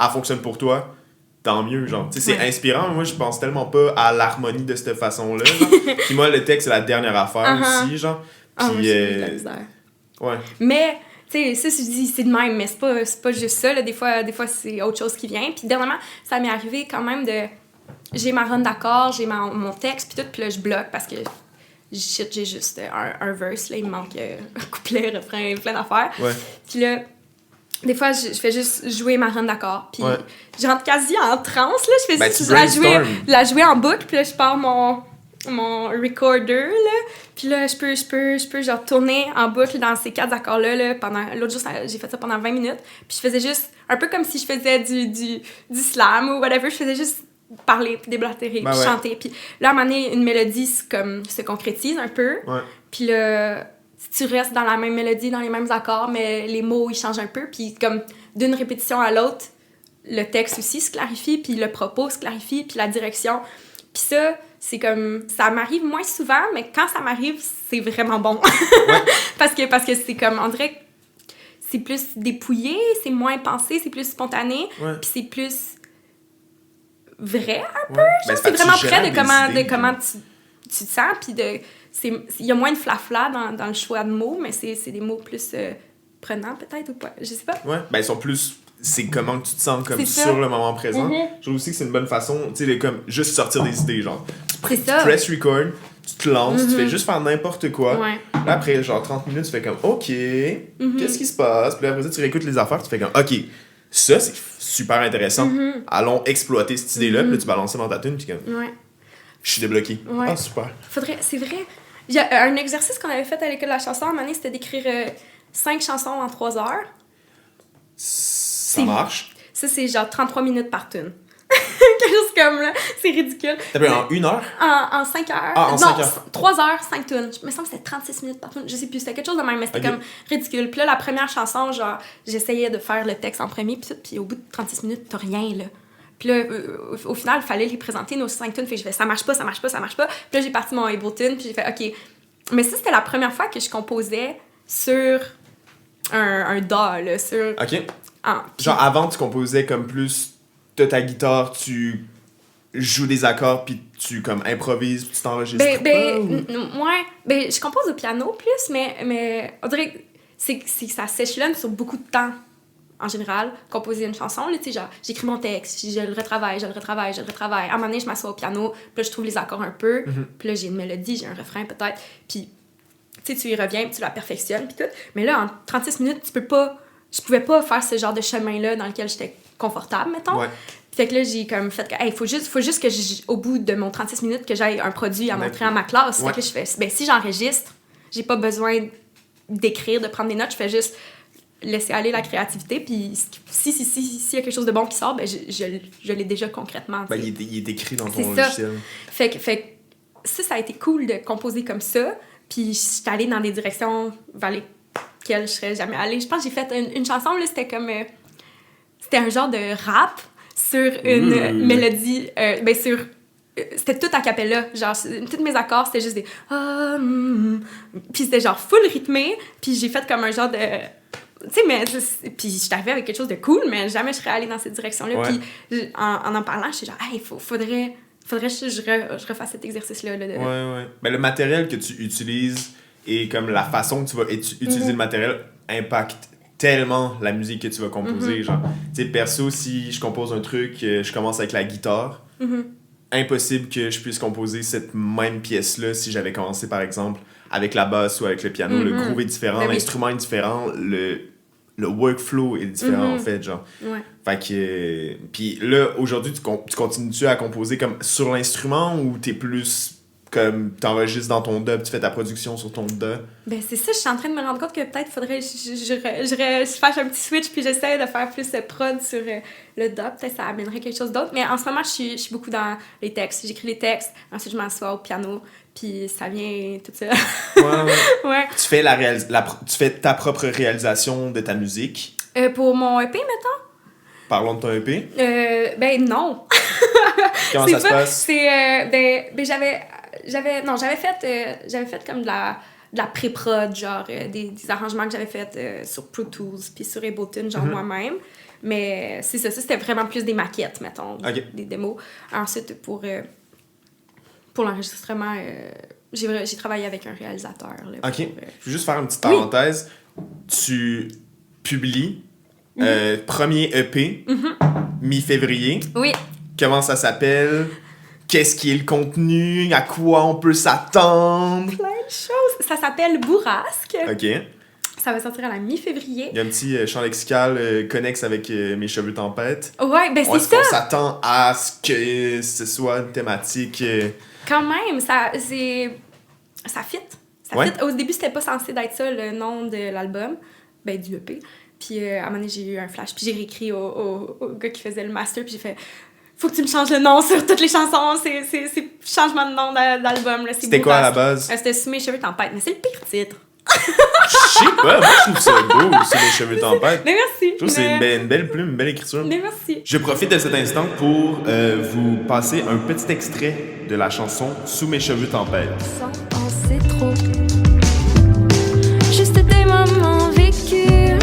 elle fonctionne pour toi, tant mieux, genre. Tu sais, c'est inspirant. Moi, je pense tellement pas à l'harmonie de cette façon-là, genre. Puis moi, le texte, c'est la dernière affaire aussi, genre. Puis, moi, j'ai de la misère. ouais. Mais, tu sais, ça, je dis, c'est de même, mais c'est pas juste ça, là. Des fois, c'est autre chose qui vient. Puis dernièrement, ça m'est arrivé quand même de... J'ai ma run d'accords, j'ai mon texte, puis tout, puis là, je bloque parce que j'ai juste un verse, là, il me manque un couplet, refrain, plein d'affaires. Ouais. Puis là, des fois, je fais juste jouer ma run d'accords, puis Ouais. je rentre quasi en transe, là, je fais Ben, juste tu brainstorm. la jouer en boucle, puis là, je pars mon recorder, là, puis là, je peux genre tourner en boucle dans ces 4 accords-là, là, pendant... L'autre jour, j'ai fait ça pendant 20 minutes, puis je faisais juste, un peu comme si je faisais du slam ou whatever, je faisais juste parler, puis déblatérer, puis chanter, puis là, à un moment donné, une mélodie se concrétise un peu, puis là, tu restes dans la même mélodie, dans les mêmes accords, mais les mots, ils changent un peu, puis comme d'une répétition à l'autre, le texte aussi se clarifie, puis le propos se clarifie, puis la direction, puis ça... C'est comme... Ça m'arrive moins souvent, mais quand ça m'arrive, c'est vraiment bon. parce que c'est comme... On dirait que c'est plus dépouillé, c'est moins pensé, c'est plus spontané, puis c'est plus vrai un peu. Genre, c'est vraiment près de comment tu te sens, puis il y a moins de flafla dans le choix de mots, mais c'est des mots plus prenants peut-être ou pas, je sais pas. Ouais, ben ils sont plus... C'est comment que tu te sens comme C'est sur ça. le moment présent. Je trouve aussi que c'est une bonne façon, tu sais, comme juste sortir des idées, genre. C'est ça. Tu press record, tu te lances, tu fais juste faire n'importe quoi. Ouais. Là, après, genre 30 minutes, tu fais comme, OK, qu'est-ce qui se passe? Puis là, après ça, tu réécoutes les affaires, tu fais comme, OK, ça, c'est super intéressant. Allons exploiter cette idée-là, puis là, tu balances ça dans ta tune, puis comme, je suis débloqué. Ouais. Ah, super. C'est vrai. Il y a un exercice qu'on avait fait à l'école de la chanson, à un moment donné, c'était d'écrire 5 chansons en 3 heures. Ça marche. Ça, c'est genre 33 minutes par tune. Quelque chose comme là. C'est ridicule. T'as pris en 1 heure? En 5 heures. Ah, en 5 heures. 3 heures, 5 tunes. Il me semble que c'était 36 minutes par tune. Je sais plus, c'était quelque chose de même, mais c'était comme ridicule. Puis là, la première chanson, genre, j'essayais de faire le texte en premier, puis tout, puis au bout de 36 minutes, t'as rien, là. Puis là, au final, il fallait les présenter, nos 5 tunes. Fait que je fais, ça marche pas. Puis là, j'ai parti mon Ableton, puis j'ai fait, OK. Mais ça, c'était la première fois que je composais sur un DAW, là, sur... OK. Puis... Genre, avant, tu composais comme plus de ta guitare, tu joues des accords, puis tu comme improvises, puis tu t'enregistres. Je compose au piano plus, mais on dirait que c'est que ça s'échelonne sur beaucoup de temps. En général, composer une chanson, là, tu sais, genre, j'écris mon texte, je le retravaille. À un moment donné, je m'assois au piano, puis là, je trouve les accords un peu, puis là, j'ai une mélodie, j'ai un refrain peut-être, puis tu sais, tu y reviens, puis tu la perfectionnes, puis tout. Mais là, en 36 minutes, je pouvais pas faire ce genre de chemin-là dans lequel j'étais confortable, mettons. Ouais. Fait que là, j'ai comme fait que, hey, faut juste que au bout de mon 36 minutes, que j'aille un produit à montrer à ma classe. Fait que là, je fais, ben, si j'enregistre, j'ai pas besoin d'écrire, de prendre des notes, je fais juste laisser aller la créativité, puis s'il y a quelque chose de bon qui sort, ben, je l'ai déjà concrètement. Ben, il est écrit dans ton logiciel. Fait que ça a été cool de composer comme ça, puis je suis allée dans des directions vers lesquelles je serais jamais allée. Je pense que j'ai fait une chanson, là, c'était comme... c'était un genre de rap sur une mélodie... c'était tout a cappella, genre, tous mes accords, c'était juste des... Puis c'était genre full rythmé, puis j'ai fait comme un genre de... Tu sais, mais... Puis je t'arrivais avec quelque chose de cool, mais jamais je serais allée dans cette direction-là. Ouais. Puis en parlant, j'étais genre, hey, faudrait que je refasse cet exercice-là. Là, Ouais. Mais le matériel que tu utilises et comme la façon que tu vas utiliser le matériel impacte tellement la musique que tu vas composer. Genre, tu sais, perso, si je compose un truc, je commence avec la guitare. impossible que je puisse composer cette même pièce-là si j'avais commencé, par exemple, avec la basse ou avec le piano. Le groove est différent, l'instrument est différent, le workflow est différent, en fait, genre. Ouais. Fait que... Puis là, aujourd'hui, tu continues-tu à composer comme sur l'instrument ou t'es plus comme t'enregistres dans ton DAW, tu fais ta production sur ton DAW? Ben c'est ça, je suis en train de me rendre compte que peut-être faudrait je fasse un petit switch puis j'essaie de faire plus de prod sur le DAW, peut-être ça amènerait quelque chose d'autre. Mais en ce moment, je suis beaucoup dans les textes. J'écris les textes, ensuite je m'assois au piano, puis ça vient tout ça. Ouais. Tu fais, tu fais ta propre réalisation de ta musique. Pour mon EP, mettons? Parlons de ton EP. Ben non. Comment ça se passe? J'avais fait comme de la pré-prod, genre des arrangements que j'avais fait sur Pro Tools puis sur Ableton, genre moi-même. Mais c'est ça, c'était vraiment plus des maquettes, mettons, des démos. Ensuite, pour l'enregistrement, j'ai travaillé avec un réalisateur. Là, OK. Je veux juste faire une petite parenthèse. Tu publies premier EP, mi-février. Oui. Comment ça s'appelle? Qu'est-ce qui est le contenu? À quoi on peut s'attendre? Plein de choses. Ça s'appelle Bourrasque. OK. Ça va sortir à la mi-février. Il y a un petit champ lexical connexe avec Mes cheveux tempête. Ouais, ben c'est ça. Est-ce qu'on s'attend à ce que ce soit une thématique... Quand même, ça fit. Ça fit. Au début, c'était pas censé d'être ça, le nom de l'album. Ben, du EP. Puis à un moment donné, j'ai eu un flash. Puis j'ai réécrit au gars qui faisait le master. Puis j'ai fait... Faut que tu me changes le nom sur toutes les chansons. C'est changement de nom d'album. Là. C'était quoi à la base? C'était Sous mes cheveux tempête. Mais c'est le pire titre. Je sais pas, moi je trouve ça beau, Sous mes cheveux tempête. Mais merci. Je trouve que c'est une belle plume, une belle écriture. Mais merci. Je profite de cet instant pour vous passer un petit extrait de la chanson Sous mes cheveux tempête. Sans penser trop. Juste des moments vécus.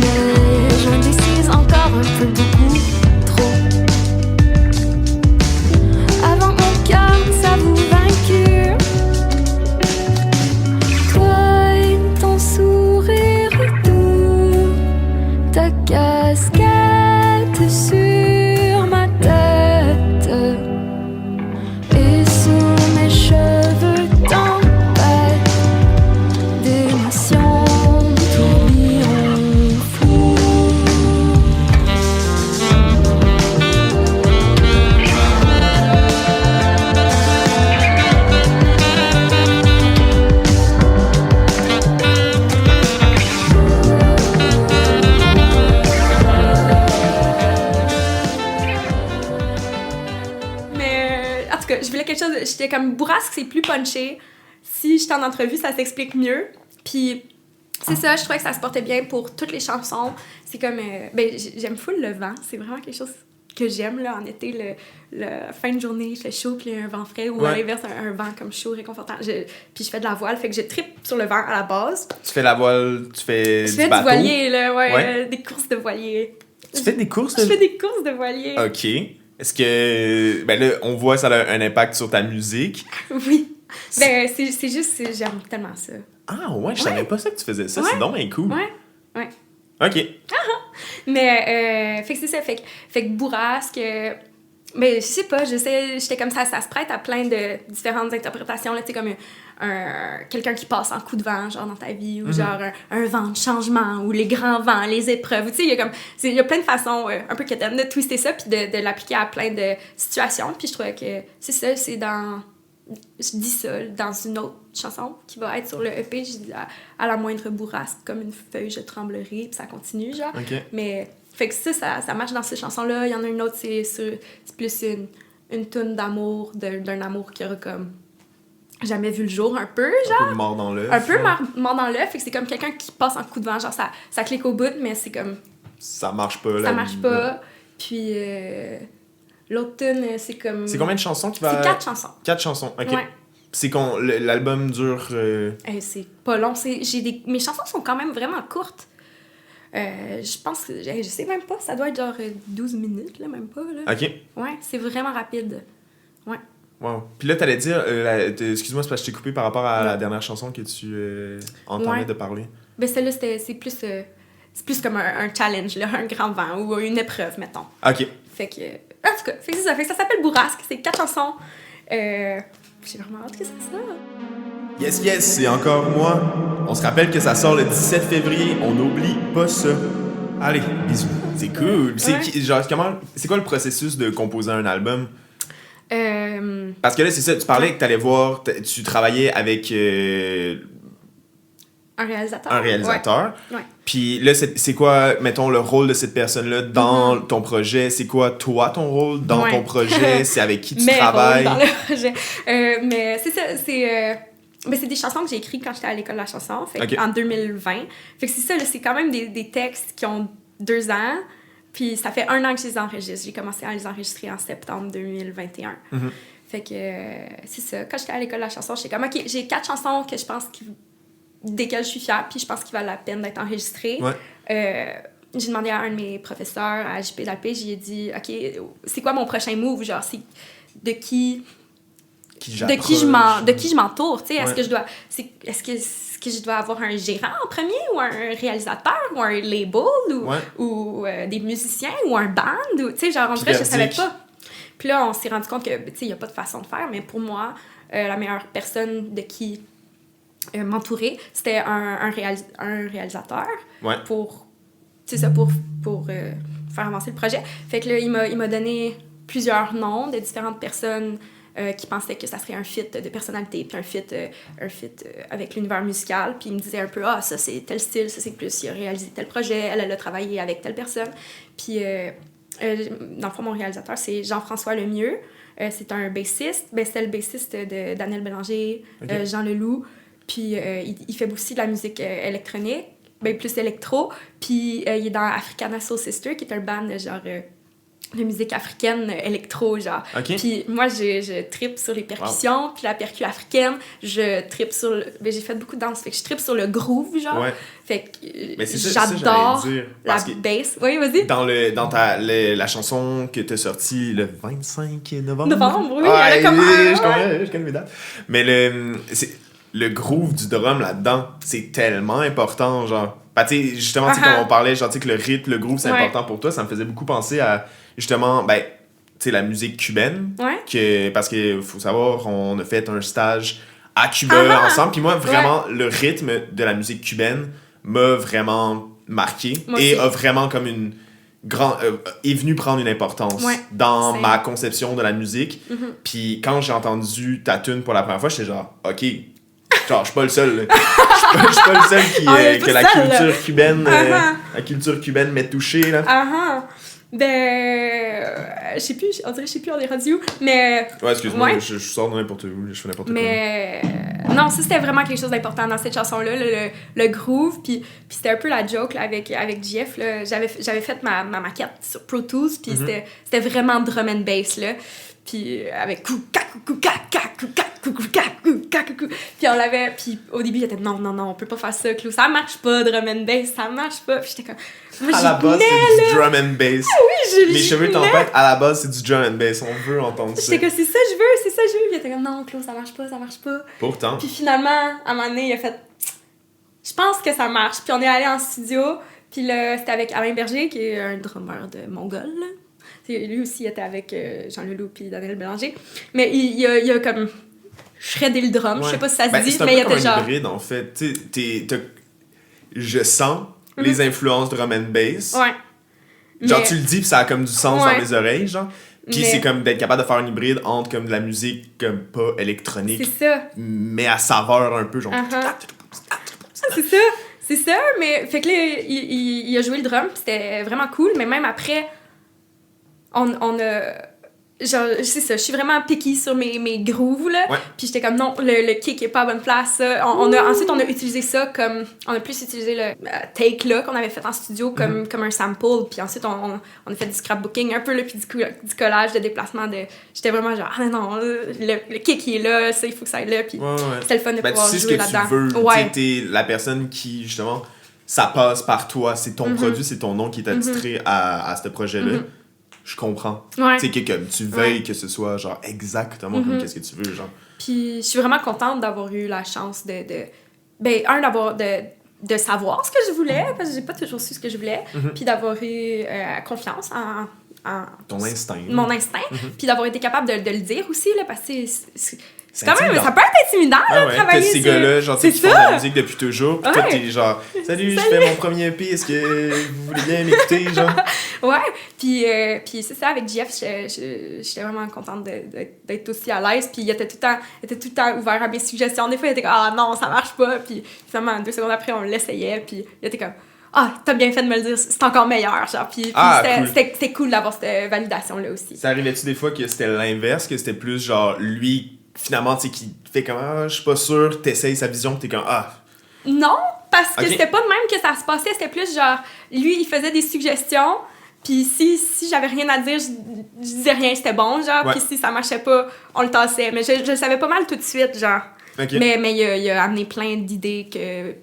Mais j'indécise encore un peu beaucoup trop. Avant mon cœur s'avoue vaincu. Toi et ton sourire doux, ta casquette sur ma tête et sous mes cheveux tempête d'émotions, tourbillon fou. Mais en tout cas, je voulais quelque chose. J'étais comme Bourrasque, c'est plus punché. Si j'étais en entrevue, ça s'explique mieux. Puis c'est ça, je trouvais que ça se portait bien pour toutes les chansons. C'est comme. J'aime full le vent. C'est vraiment quelque chose que j'aime là, en été. Le fin de journée, il fait chaud, puis il y a un vent frais. Ou à l'inverse, un vent comme chaud, réconfortant. Puis je fais de la voile, fait que je trippe sur le vent à la base. Tu fais la voile, tu fais Je du fais bateau. du voilier, là, des courses de voilier. Tu fais des courses Je fais des courses de voilier. OK. Est-ce que... Ben là, on voit ça a un impact sur ta musique. Oui. Ben, c'est juste, j'aime tellement ça. Ah ouais, je savais pas ça que tu faisais ça. Ouais. C'est donc bien cool. Ouais. OK. Mais, fait que c'est ça. Fait que Bourrasque... mais je sais pas, j'étais comme ça se prête à plein de différentes interprétations, là, tu sais, comme quelqu'un qui passe en coup de vent, genre, dans ta vie, ou genre un vent de changement, ou les grands vents, les épreuves, tu sais, il y a plein de façons, un peu quétaines, de twister ça, puis de l'appliquer à plein de situations, puis je trouvais que c'est ça, je dis ça dans une autre chanson qui va être sur le EP, je dis à la moindre bourrasque, comme une feuille, je tremblerai, puis ça continue, genre. OK. Mais, fait que ça marche dans ces chansons-là. Il y en a une autre, c'est plus une toune d'amour, d'un amour qui aura comme jamais vu le jour, un peu, genre. Un peu mort dans l'œuf. Un peu mort dans l'œuf, fait que c'est comme quelqu'un qui passe en coup de vent, genre ça clique au bout, mais c'est comme... Ça marche pas, là. Ça marche pas. Puis l'autre tune, c'est comme... C'est combien de chansons qui va... C'est 4 chansons. 4 chansons, OK. Ouais. C'est l'album dure... C'est pas long. Mes chansons sont quand même vraiment courtes. Je pense que... Je sais même pas. Ça doit être genre 12 minutes, là, même pas. Là. OK. Ouais, c'est vraiment rapide. Ouais. Wow. Puis là, t'allais dire... excuse-moi, c'est parce que je t'ai coupé par rapport à la dernière chanson que tu entendais de parler. Ben celle-là, c'est plus... c'est plus comme un challenge, là, un grand vent ou une épreuve, mettons. OK. Fait que, en tout cas, c'est ça. Fait que ça s'appelle Bourrasque. C'est 4 chansons. J'ai vraiment hâte que ça sorte. Yes, c'est encore moi. On se rappelle que ça sort le 17 février. On n'oublie pas ça. Allez, bisous. C'est cool. C'est quoi le processus de composer un album? Parce que là, c'est ça, tu parlais que t'allais voir, tu travaillais avec un réalisateur. un réalisateur. Ouais. Puis là, c'est quoi, mettons, le rôle de cette personne-là dans ton projet? C'est quoi, toi, ton rôle dans ton projet? C'est avec qui tu travailles? Dans le projet. Mais c'est ça, c'est des chansons que j'ai écrites quand j'étais à l'école de la chanson, en 2020. Fait que c'est ça, là, c'est quand même des textes qui ont 2 ans. Puis ça fait 1 an que je les enregistre. J'ai commencé à les enregistrer en septembre 2021. Fait que c'est ça. Quand j'étais à l'école de la chanson, j'étais comme, OK, j'ai 4 chansons que je pense desquelles je suis fière, puis je pense qu'il valent la peine d'être enregistrées. J'ai demandé à un de mes professeurs à JP d'Alpé, j'ai dit, OK, c'est quoi mon prochain move? Genre, c'est de qui je m'entoure, tu sais? Est-ce que je dois avoir un gérant en premier, ou un réalisateur, ou un label, ou des musiciens, ou un band, ou, tu sais, genre, en vrai, je savais pas. Puis là, on s'est rendu compte que, tu sais, il y a pas de façon de faire, mais pour moi, la meilleure personne de qui m'entourer, c'était un réalisateur pour faire avancer le projet. Fait que là, il m'a donné plusieurs noms de différentes personnes qui pensaient que ça serait un fit de personnalité, puis un fit avec l'univers musical. Puis il me disait un peu, ça c'est tel style, ça c'est plus, il a réalisé tel projet, elle a travaillé avec telle personne. Puis dans le fond, mon réalisateur, c'est Jean-François Lemieux. C'est un bassiste. C'est le bassiste de Daniel Bélanger, Jean Leloup. Puis il fait aussi de la musique électronique, plus électro. Puis il est dans Africana Soul Sister, qui est un band genre de musique africaine électro, genre. Puis moi, je trippe sur les percussions, puis la percu africaine. Je trippe sur j'ai fait beaucoup de danse, fait que je trippe sur le groove, genre. Fait que j'adore la bass. Oui, vas-y. Dans la chanson que t'as sortie le 25 novembre. Oui, elle a je connais mes dates. Mais le groove du drum là-dedans, c'est tellement important, genre. Tu sais, justement, quand on parlait, genre, tu sais, que le rythme, le groove, c'est important pour toi, ça me faisait beaucoup penser à, justement, tu sais, la musique cubaine. Parce que, faut savoir, on a fait un stage à Cuba ensemble, puis moi, vraiment, le rythme de la musique cubaine m'a vraiment marqué et a vraiment comme est venu prendre une importance dans ma conception de la musique. Puis quand j'ai entendu ta tune pour la première fois, j'étais genre, OK, genre, je suis pas le seul. Je suis pas le seul que la culture cubaine m'est touchée, là. Je sais plus, on est rendu où, mais... Ouais, excuse-moi, je sors de n'importe où, je fais n'importe quoi. Mais non, ça, c'était vraiment quelque chose d'important dans cette chanson-là, le groove, puis c'était un peu la joke, là, avec JF, là. J'avais fait ma maquette sur Pro Tools, puis c'était vraiment drum and bass, là. Puis avec puis on l'avait, puis au début il était non on peut pas faire ça, Clou, ça marche pas, drum and bass, ça marche pas. Puis j'étais comme à la base c'est du drum and bass. Oui, mes cheveux tempêtent, à la base c'est du drum and bass, on veut entendre ça. J'étais comme c'est ça je veux. Puis il était comme non Clou, ça marche pas. Pourtant. Puis finalement à un moment donné il a fait je pense que ça marche. Puis on est allé en studio, puis là c'était avec Alain Berger qui est un drummer de Mongol, là. Lui aussi était avec Jean Leloup puis Daniel Bélanger. Mais il a comme shreddé le drum. Je sais pas si ça se dit, mais il était genre... C'est un hybride, en fait. Je sens les influences drum and bass. Genre, tu le dis, puis ça a comme du sens dans mes oreilles, genre. Puis c'est comme d'être capable de faire un hybride entre comme de la musique comme pas électronique. C'est ça. Mais à saveur un peu, genre... C'est ça, mais... Fait que là, il a joué le drum, puis c'était vraiment cool. Mais même après... On a... Genre, c'est ça, je suis vraiment picky sur mes grooves, là. Puis j'étais comme, non, le kick est pas à bonne place. Ensuite, on a utilisé ça comme... On a plus utilisé le take, là, qu'on avait fait en studio comme un sample. Puis ensuite, on a fait du scrapbooking un peu, là, puis du collage, de déplacement. J'étais vraiment genre, non, le kick, il est là, ça, il faut que ça aille là. Puis c'était le fun de pouvoir jouer là-dedans. Tu sais ce que tu veux. T'es la personne qui, justement, ça passe par toi. C'est ton produit, c'est ton nom qui est attitré à ce projet-là. Je comprends. Tu sais, que comme tu veuilles que ce soit genre exactement comme qu'est-ce que tu veux, genre. Puis je suis vraiment contente d'avoir eu la chance d'avoir de savoir ce que je voulais, parce que j'ai pas toujours su ce que je voulais, puis d'avoir eu confiance en ton instinct. Mon instinct, puis d'avoir été capable de le dire aussi, là, parce que c'est quand même, intimidant. ça peut être intimidant, là, Ouais, travailler t'as ces sur... gars-là, genre, C'est qui font de la musique depuis toujours, pis toi, Ouais. t'es genre, salut, je fais mon premier EP, est-ce que vous voulez bien m'écouter, genre? Ouais, puis c'est ça, avec Jeff, j'étais vraiment contente d'être aussi à l'aise, puis il était tout le temps ouvert à mes suggestions. Des fois, il était comme « Ah non, ça marche pas », puis finalement, 2 secondes après, on l'essayait, puis il était comme « Ah, t'as bien fait de me le dire, c'est encore meilleur », genre, puis Cool. c'était cool d'avoir cette validation-là aussi. Ça arrivait-tu des fois que c'était l'inverse, que c'était plus genre, lui, finalement, tu sais, qui fait comme, ah, je suis pas sûr, t'essayes sa vision, pis t'es comme, ah. Non, parce que Ok. c'était pas de même que ça se passait, c'était plus genre, lui, il faisait des suggestions, puis si j'avais rien à dire, je disais rien, c'était bon, genre, Ouais. puis si ça marchait pas, on le tassait. Mais je le savais pas mal tout de suite, genre. Ok. Mais il a amené plein d'idées que...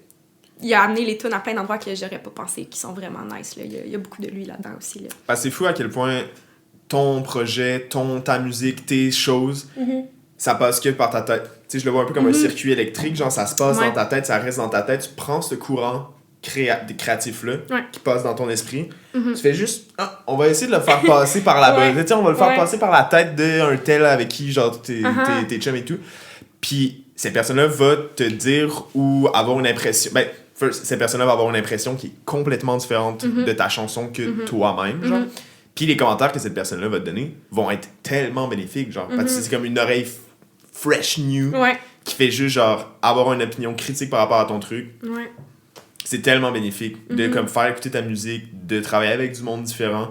Il a amené les tunes à plein d'endroits que j'aurais pas pensé, qui sont vraiment nice, là. Il y a beaucoup de lui là-dedans aussi, là. Parce que c'est fou à quel point ton projet, ta musique, tes choses, ça passe que par ta tête. Tu sais, je le vois un peu comme un circuit électrique, genre ça se passe Ouais. dans ta tête, ça reste dans ta tête, tu prends ce courant créatif-là Ouais. qui passe dans ton esprit, tu fais juste, ah, on va essayer de le faire passer par la Ouais. bonne, tu sais, on va le faire Ouais. passer par la tête d'un tel avec qui, genre, Uh-huh. t'es chum et tout. Puis cette personne-là va te dire ou avoir une impression, ben, first, cette personne-là va avoir une impression qui est complètement différente de ta chanson que toi-même, genre. Puis les commentaires que cette personne-là va te donner vont être tellement bénéfiques, genre, parce que c'est comme une oreille fresh new Ouais, qui fait juste, genre, avoir une opinion critique par rapport à ton truc. ouais. C'est tellement bénéfique de comme faire écouter ta musique, de travailler avec du monde différent.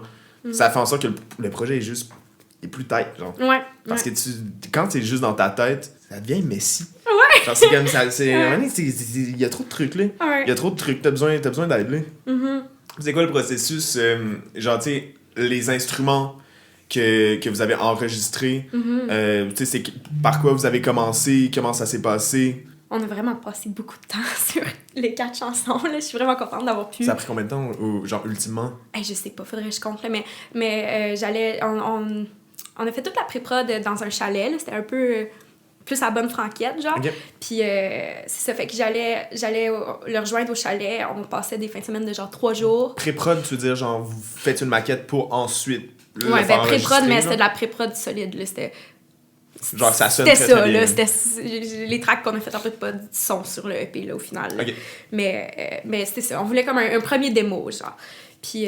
Ça fait en sorte que le projet est plus tight, genre. Ouais. Parce que quand c'est juste dans ta tête, ça devient messy. Ouais. Genre, c'est comme ça, Ouais. il y a trop de trucs, là. Ouais. Il y a trop de trucs, t'as besoin d'aide, là. C'est quoi le processus, genre, tu sais, les instruments que vous avez enregistrés, tu sais, c'est par quoi vous avez commencé, comment ça s'est passé? On a vraiment passé beaucoup de temps sur les 4 chansons, là. Je suis vraiment contente d'avoir pu... Ça a pris combien de temps, genre, ultimement? Hey, je sais pas, faudrait que je compte, là, mais j'allais... On a fait toute la pré-prod dans un chalet, là. C'était un peu plus à bonne franquette, genre. Ok. Puis c'est ça, fait que j'allais le rejoindre au chalet. On passait des fins de semaine de genre 3 jours. Pré-prod, tu veux dire, genre, vous faites une maquette pour ensuite le Ouais, faire ben pré-prod, enregistrer, mais genre? c'était de la pré-prod solide, là. C'était Genre, ça sonne C'était très, ça, très bien. là. Les tracks qu'on a fait en fait pas sont sur le EP, là, au final. Là. Ok. Mais c'était ça. On voulait comme un premier démo, genre. Puis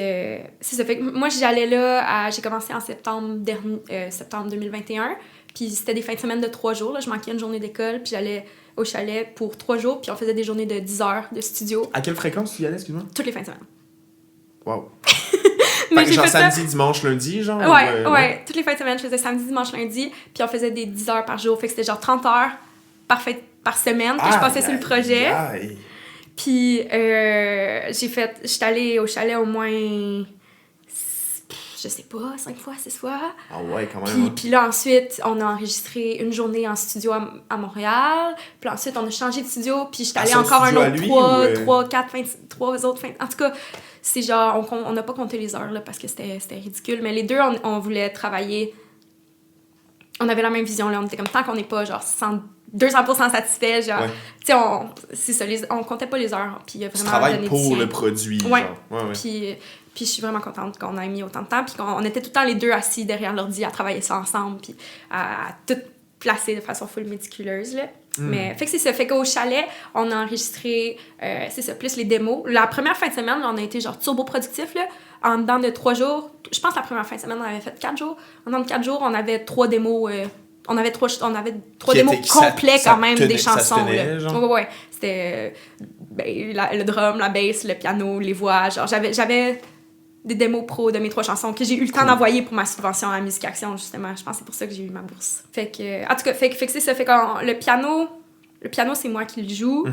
c'est ça. Fait que moi, j'allais là, j'ai commencé en septembre 2021. Puis c'était des fins de semaine de 3 jours. Là. Je manquais une journée d'école. Puis j'allais au chalet pour 3 jours. Puis on faisait des journées de 10 heures de studio. À quelle fréquence tu y allais, excuse-moi? Toutes les fins de semaine. Wow. Mais Fait que j'ai genre fait ça. samedi, dimanche, lundi, genre? Ouais, ou, ouais. Toutes les fins de semaine, je faisais samedi, dimanche, lundi. Puis on faisait des 10 heures par jour. Fait que c'était genre 30 heures par semaine que je passais sur le projet. Aïe. Puis j'étais allée au chalet au moins, je sais pas, 5 fois, 6 fois. Ah ouais, quand même. Puis là, ensuite, on a enregistré une journée en studio à Montréal. Puis ensuite, on a changé de studio. Puis j'étais allée son encore un studio à autre lui, 3 autres fins. En tout cas, c'est genre, on n'a pas compté les heures là, parce que c'était ridicule. Mais les deux, on voulait travailler. On avait la même vision, là. On était comme, tant qu'on n'est pas genre 200% satisfait, genre. Ouais. Tu sais, c'est ça, on comptait pas les heures. Puis il a Tu vraiment travailles donné pour du sien. le produit, Ouais. genre. Ouais, ouais. Puis je suis vraiment contente qu'on ait mis autant de temps, puis qu'on était tout le temps les deux assis derrière l'ordi à travailler ça ensemble, puis à tout placer de façon full méticuleuse, là. Mais fait que c'est ça, fait qu'au chalet, on a enregistré, c'est ça, plus les démos. La première fin de semaine, là, on a été genre turbo-productif, là, en dedans de 3 jours. Je pense que la première fin de semaine, on avait fait 4 jours. En dedans de 4 jours, on avait 3 démos... on avait trois Qui démos était- ça- complets ça quand même, tenait- des ça se chansons. tenait, Là. genre? Ouais. C'était le drum, la bass, le piano, les voix. Genre, j'avais des démos pro de mes 3 chansons que j'ai eu le temps d'envoyer pour ma subvention à Musique Action, justement. Je pense que c'est pour ça que j'ai eu ma bourse. Fait que, en tout cas, fait que c'est ça. Fait que le piano, c'est moi qui le joue.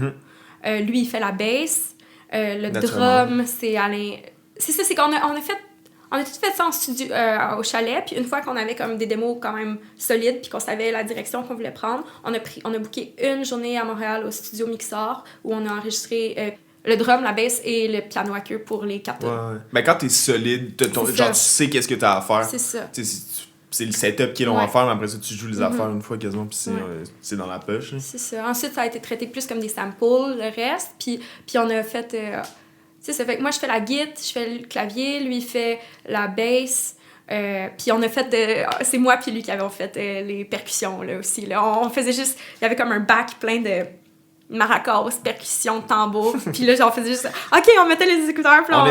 Lui, il fait la bass. Le Naturellement. drum, c'est Alain. C'est ça, c'est qu'on on a tout fait ça en studio, au chalet, puis une fois qu'on avait comme des démos quand même solides, puis qu'on savait la direction qu'on voulait prendre, on a booké une journée à Montréal au studio Mixor, où on a enregistré le drum, la bass et le piano à queue pour les 4 Ouais, ouais. Mais quand t'es solide, C'est genre, ça. tu sais qu'est-ce que t'as à faire. C'est ça. Tu sais, c'est le setup qui est long à faire, mais après ça, tu joues les affaires une fois quasiment, puis c'est dans la poche. Là. C'est ça. Ensuite, ça a été traité plus comme des samples, le reste, puis on a fait... tu sais, ça fait que moi, je fais la guitare, je fais le clavier, lui, il fait la bass, puis on a fait... c'est moi puis lui qui avons fait les percussions, là, aussi. Là. On faisait juste... Il y avait comme un bac plein de maracas, percussions, tambours, puis là, on faisait juste... OK, on mettait les écouteurs, puis on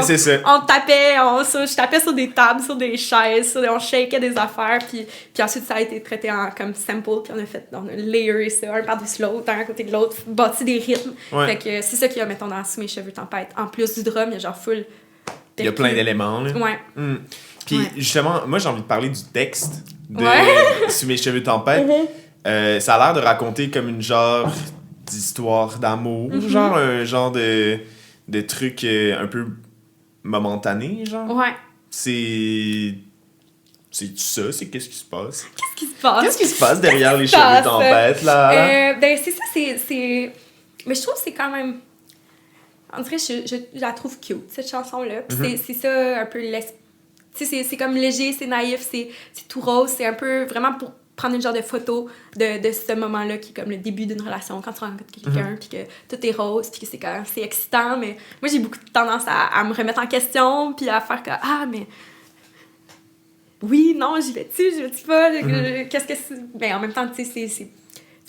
tapait, je tapais sur des tables, sur des chaises, on shakeait des affaires, puis ensuite, ça a été traité comme sample, puis on a layeré ça, un par-dessus l'autre, un à côté de l'autre, bâti des rythmes. Ouais. Fait que c'est ça qu'il y a, mettons, dans Sous mes cheveux tempête. En plus du drum, il y a genre full... Il y a plein d'éléments, là. Ouais. Puis justement, moi, j'ai envie de parler du texte de Sous mes cheveux tempête. Ça a l'air de raconter comme une genre d'histoire d'amour, genre un genre de truc un peu momentané, genre. Ouais. C'est ça? C'est qu'est-ce qui se passe? Qu'est-ce qui se passe derrière les cheveux tempête, là? Ben, c'est ça, c'est... Mais je trouve que c'est quand même... En vrai, je la trouve cute, cette chanson-là. Puis c'est ça, un peu... Tu sais, c'est comme léger, c'est naïf, c'est tout rose. C'est un peu vraiment pour prendre une genre de photo de ce moment-là qui est comme le début d'une relation, quand tu rencontres quelqu'un, puis que tout est rose, puis que c'est excitant. Mais moi, j'ai beaucoup de tendance à me remettre en question, puis à faire que... Ah, mais... Oui, non, j'y vais-tu pas? Qu'est-ce que c'est? Ben, en même temps, tu sais,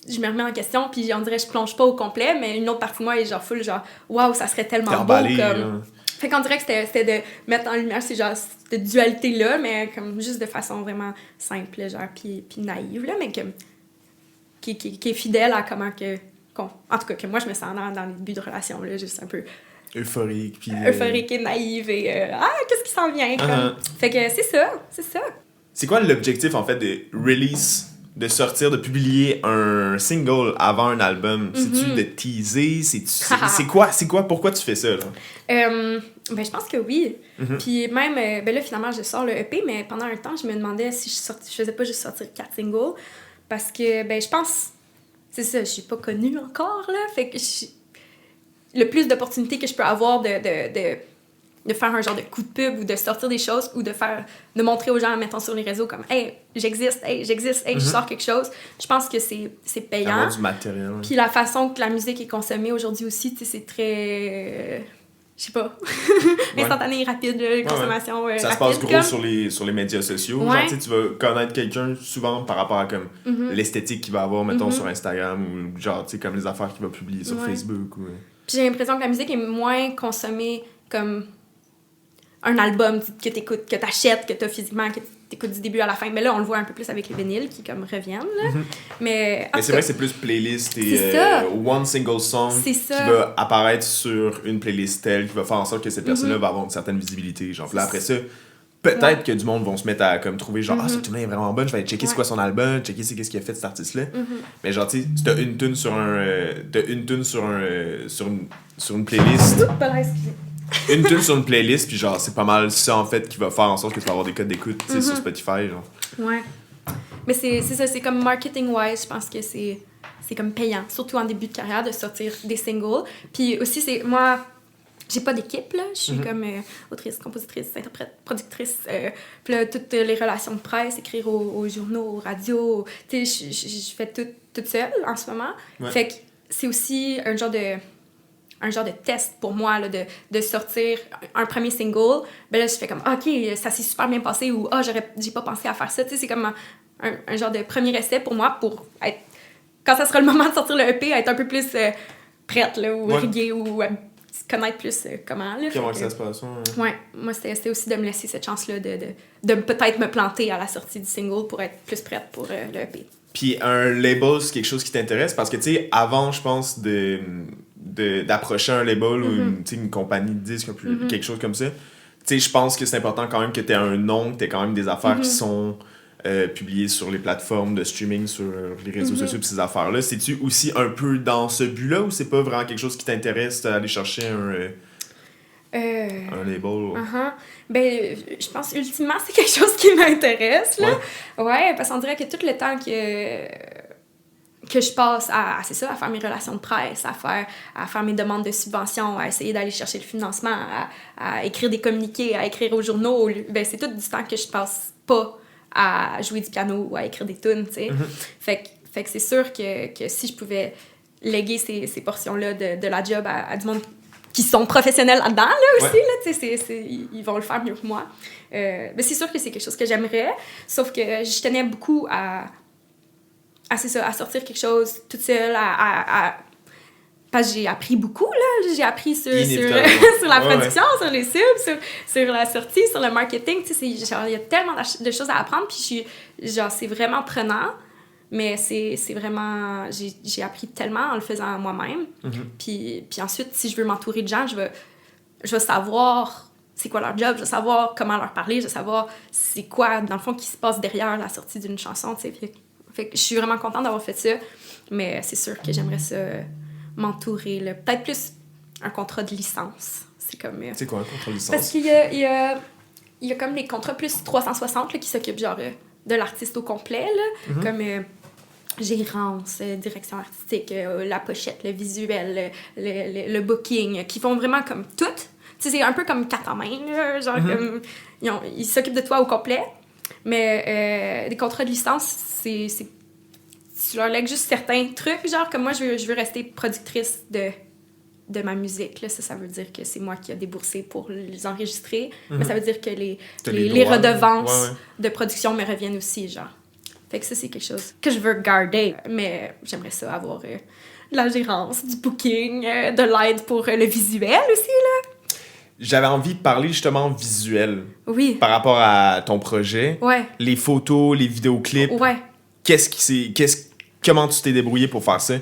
je me remets en question, puis on dirait que je plonge pas au complet, mais une autre partie de moi est genre full, genre, waouh, ça serait tellement beau, comme... Fait qu'on dirait que c'était de mettre en lumière cette dualité-là, mais comme juste de façon vraiment simple, genre, puis naïve, là, mais qui est fidèle à comment que... En tout cas, que moi, je me sens dans les débuts de relation, là, juste un peu... Euphorique, puis... Euphorique et naïve, et qu'est-ce qui s'en vient, comme... Fait que c'est ça. C'est quoi l'objectif, en fait, de release, de sortir, de publier un single avant un album? C'est-tu de teaser? C'est quoi? Pourquoi tu fais ça, là? Ben, je pense que oui. Puis même, ben là, finalement, je sors le EP, mais pendant un temps, je me demandais si je faisais pas juste sortir 4 singles. Parce que, ben, je pense... C'est ça, je suis pas connue encore, là. Fait que le plus d'opportunités que je peux avoir de faire un genre de coup de pub ou de sortir des choses ou de montrer aux gens, mettons, sur les réseaux comme « Hey, j'existe, je sors quelque chose », je pense que c'est payant. Avoir du matériel. Puis la façon que la musique est consommée aujourd'hui aussi, tu sais, c'est très... je sais pas, instantané, rapide, consommation rapide. Ça se passe gros sur les médias sociaux. Genre, tu vas connaître quelqu'un souvent par rapport à comme l'esthétique qu'il va avoir, mettons, sur Instagram ou genre, tu sais, comme les affaires qu'il va publier sur Facebook. Ou... Puis j'ai l'impression que la musique est moins consommée comme un album que t'écoutes, que t'achètes, que t'as physiquement, que t'écoutes du début à la fin. Mais là, on le voit un peu plus avec les vinyles qui comme reviennent. Là. Mais c'est vrai que c'est plus playlist et one single song qui va apparaître sur une playlist telle qui va faire en sorte que cette personne-là va avoir une certaine visibilité. Genre, là, après ça, peut-être que du monde vont se mettre à comme trouver genre cette tune-là est vraiment bonne, je vais aller checker c'est quoi son album, checker c'est qu'est-ce qu'il a fait cet artiste-là. Mais genre tu sais, si t'as une tune sur une playlist. Une tune sur une playlist, puis genre, c'est pas mal ça, en fait, qui va faire en sorte que tu vas avoir des codes d'écoute, tu sais, sur Spotify, genre. Ouais. Mais c'est ça, c'est comme marketing-wise, je pense que c'est comme payant, surtout en début de carrière, de sortir des singles. Puis aussi, moi, j'ai pas d'équipe, là. Je suis comme autrice, compositrice, interprète, productrice. Puis là, toutes les relations de presse, écrire aux journaux, aux radios. Tu sais, je fais tout toute seule en ce moment. Ouais. Fait que c'est aussi un genre de test pour moi là, de sortir un premier single. Ben là, je fais comme, OK, ça s'est super bien passé ou j'ai pas pensé à faire ça. Tu sais, c'est comme un genre de premier essai pour moi pour être, quand ça sera le moment de sortir le EP, être un peu plus prête là, ou riguée ou connaître plus comment. Là, comment ça se passe? Ouais, moi, c'était aussi de me laisser cette chance-là de peut-être me planter à la sortie du single pour être plus prête pour le EP. Puis un label, c'est quelque chose qui t'intéresse parce que, tu sais, avant, je pense, d'approcher un label ou une compagnie de disques, quelque chose comme ça, tu sais, je pense que c'est important quand même que tu aies un nom, que tu aies quand même des affaires qui sont publiées sur les plateformes de streaming, sur les réseaux sociaux, pis ces affaires-là. C'est-tu aussi un peu dans ce but-là ou c'est pas vraiment quelque chose qui t'intéresse d'aller chercher un label? Ben, je pense ultimement c'est quelque chose qui m'intéresse, là. Ouais, parce qu'on dirait que tout le temps que je passe à faire mes relations de presse, à faire mes demandes de subventions, à essayer d'aller chercher le financement, à écrire des communiqués, à écrire aux journaux, ben c'est tout du temps que je passe pas à jouer du piano ou à écrire des tunes, tu sais. Fait que c'est sûr que si je pouvais léguer ces portions-là de la job à du monde qui sont professionnels là-dedans, là, aussi, là, tu sais, ils vont le faire mieux que moi. Mais c'est sûr que c'est quelque chose que j'aimerais, sauf que je tenais beaucoup à sortir quelque chose toute seule, parce que j'ai appris beaucoup, là. J'ai appris sur la production, sur les subs, sur la sortie, sur le marketing. Tu sais, il y a tellement de choses à apprendre, puis c'est vraiment prenant, mais c'est vraiment... J'ai appris tellement en le faisant moi-même. Puis ensuite, si je veux m'entourer de gens, je vais savoir c'est quoi leur job, je vais savoir comment leur parler, je vais savoir c'est quoi, dans le fond, qui se passe derrière la sortie d'une chanson, tu sais. Fait que je suis vraiment contente d'avoir fait ça, mais c'est sûr que j'aimerais ça m'entourer, là. Peut-être plus un contrat de licence. C'est comme... C'est quoi un contrat de licence? Parce qu'il y a comme les contrats plus 360 là, qui s'occupent genre de l'artiste au complet, là, comme gérance, direction artistique, la pochette, le visuel, le booking, qui font vraiment comme tout. Tu sais, c'est un peu comme 4 en main, là, genre comme... Ils s'occupent de toi au complet, mais des contrats de licence, c'est tu leur lègues juste certains trucs, genre comme moi, je veux rester productrice de ma musique. Là. Ça veut dire que c'est moi qui ai déboursé pour les enregistrer, mais ça veut dire que les redevances de production me reviennent aussi, genre. Fait que ça, c'est quelque chose que je veux garder, mais j'aimerais ça avoir de la gérance, du booking, de l'aide pour le visuel aussi, là. J'avais envie de parler justement visuel. Oui. Par rapport à ton projet. Ouais. Les photos, les vidéoclips. Ouais. Comment tu t'es débrouillé pour faire ça?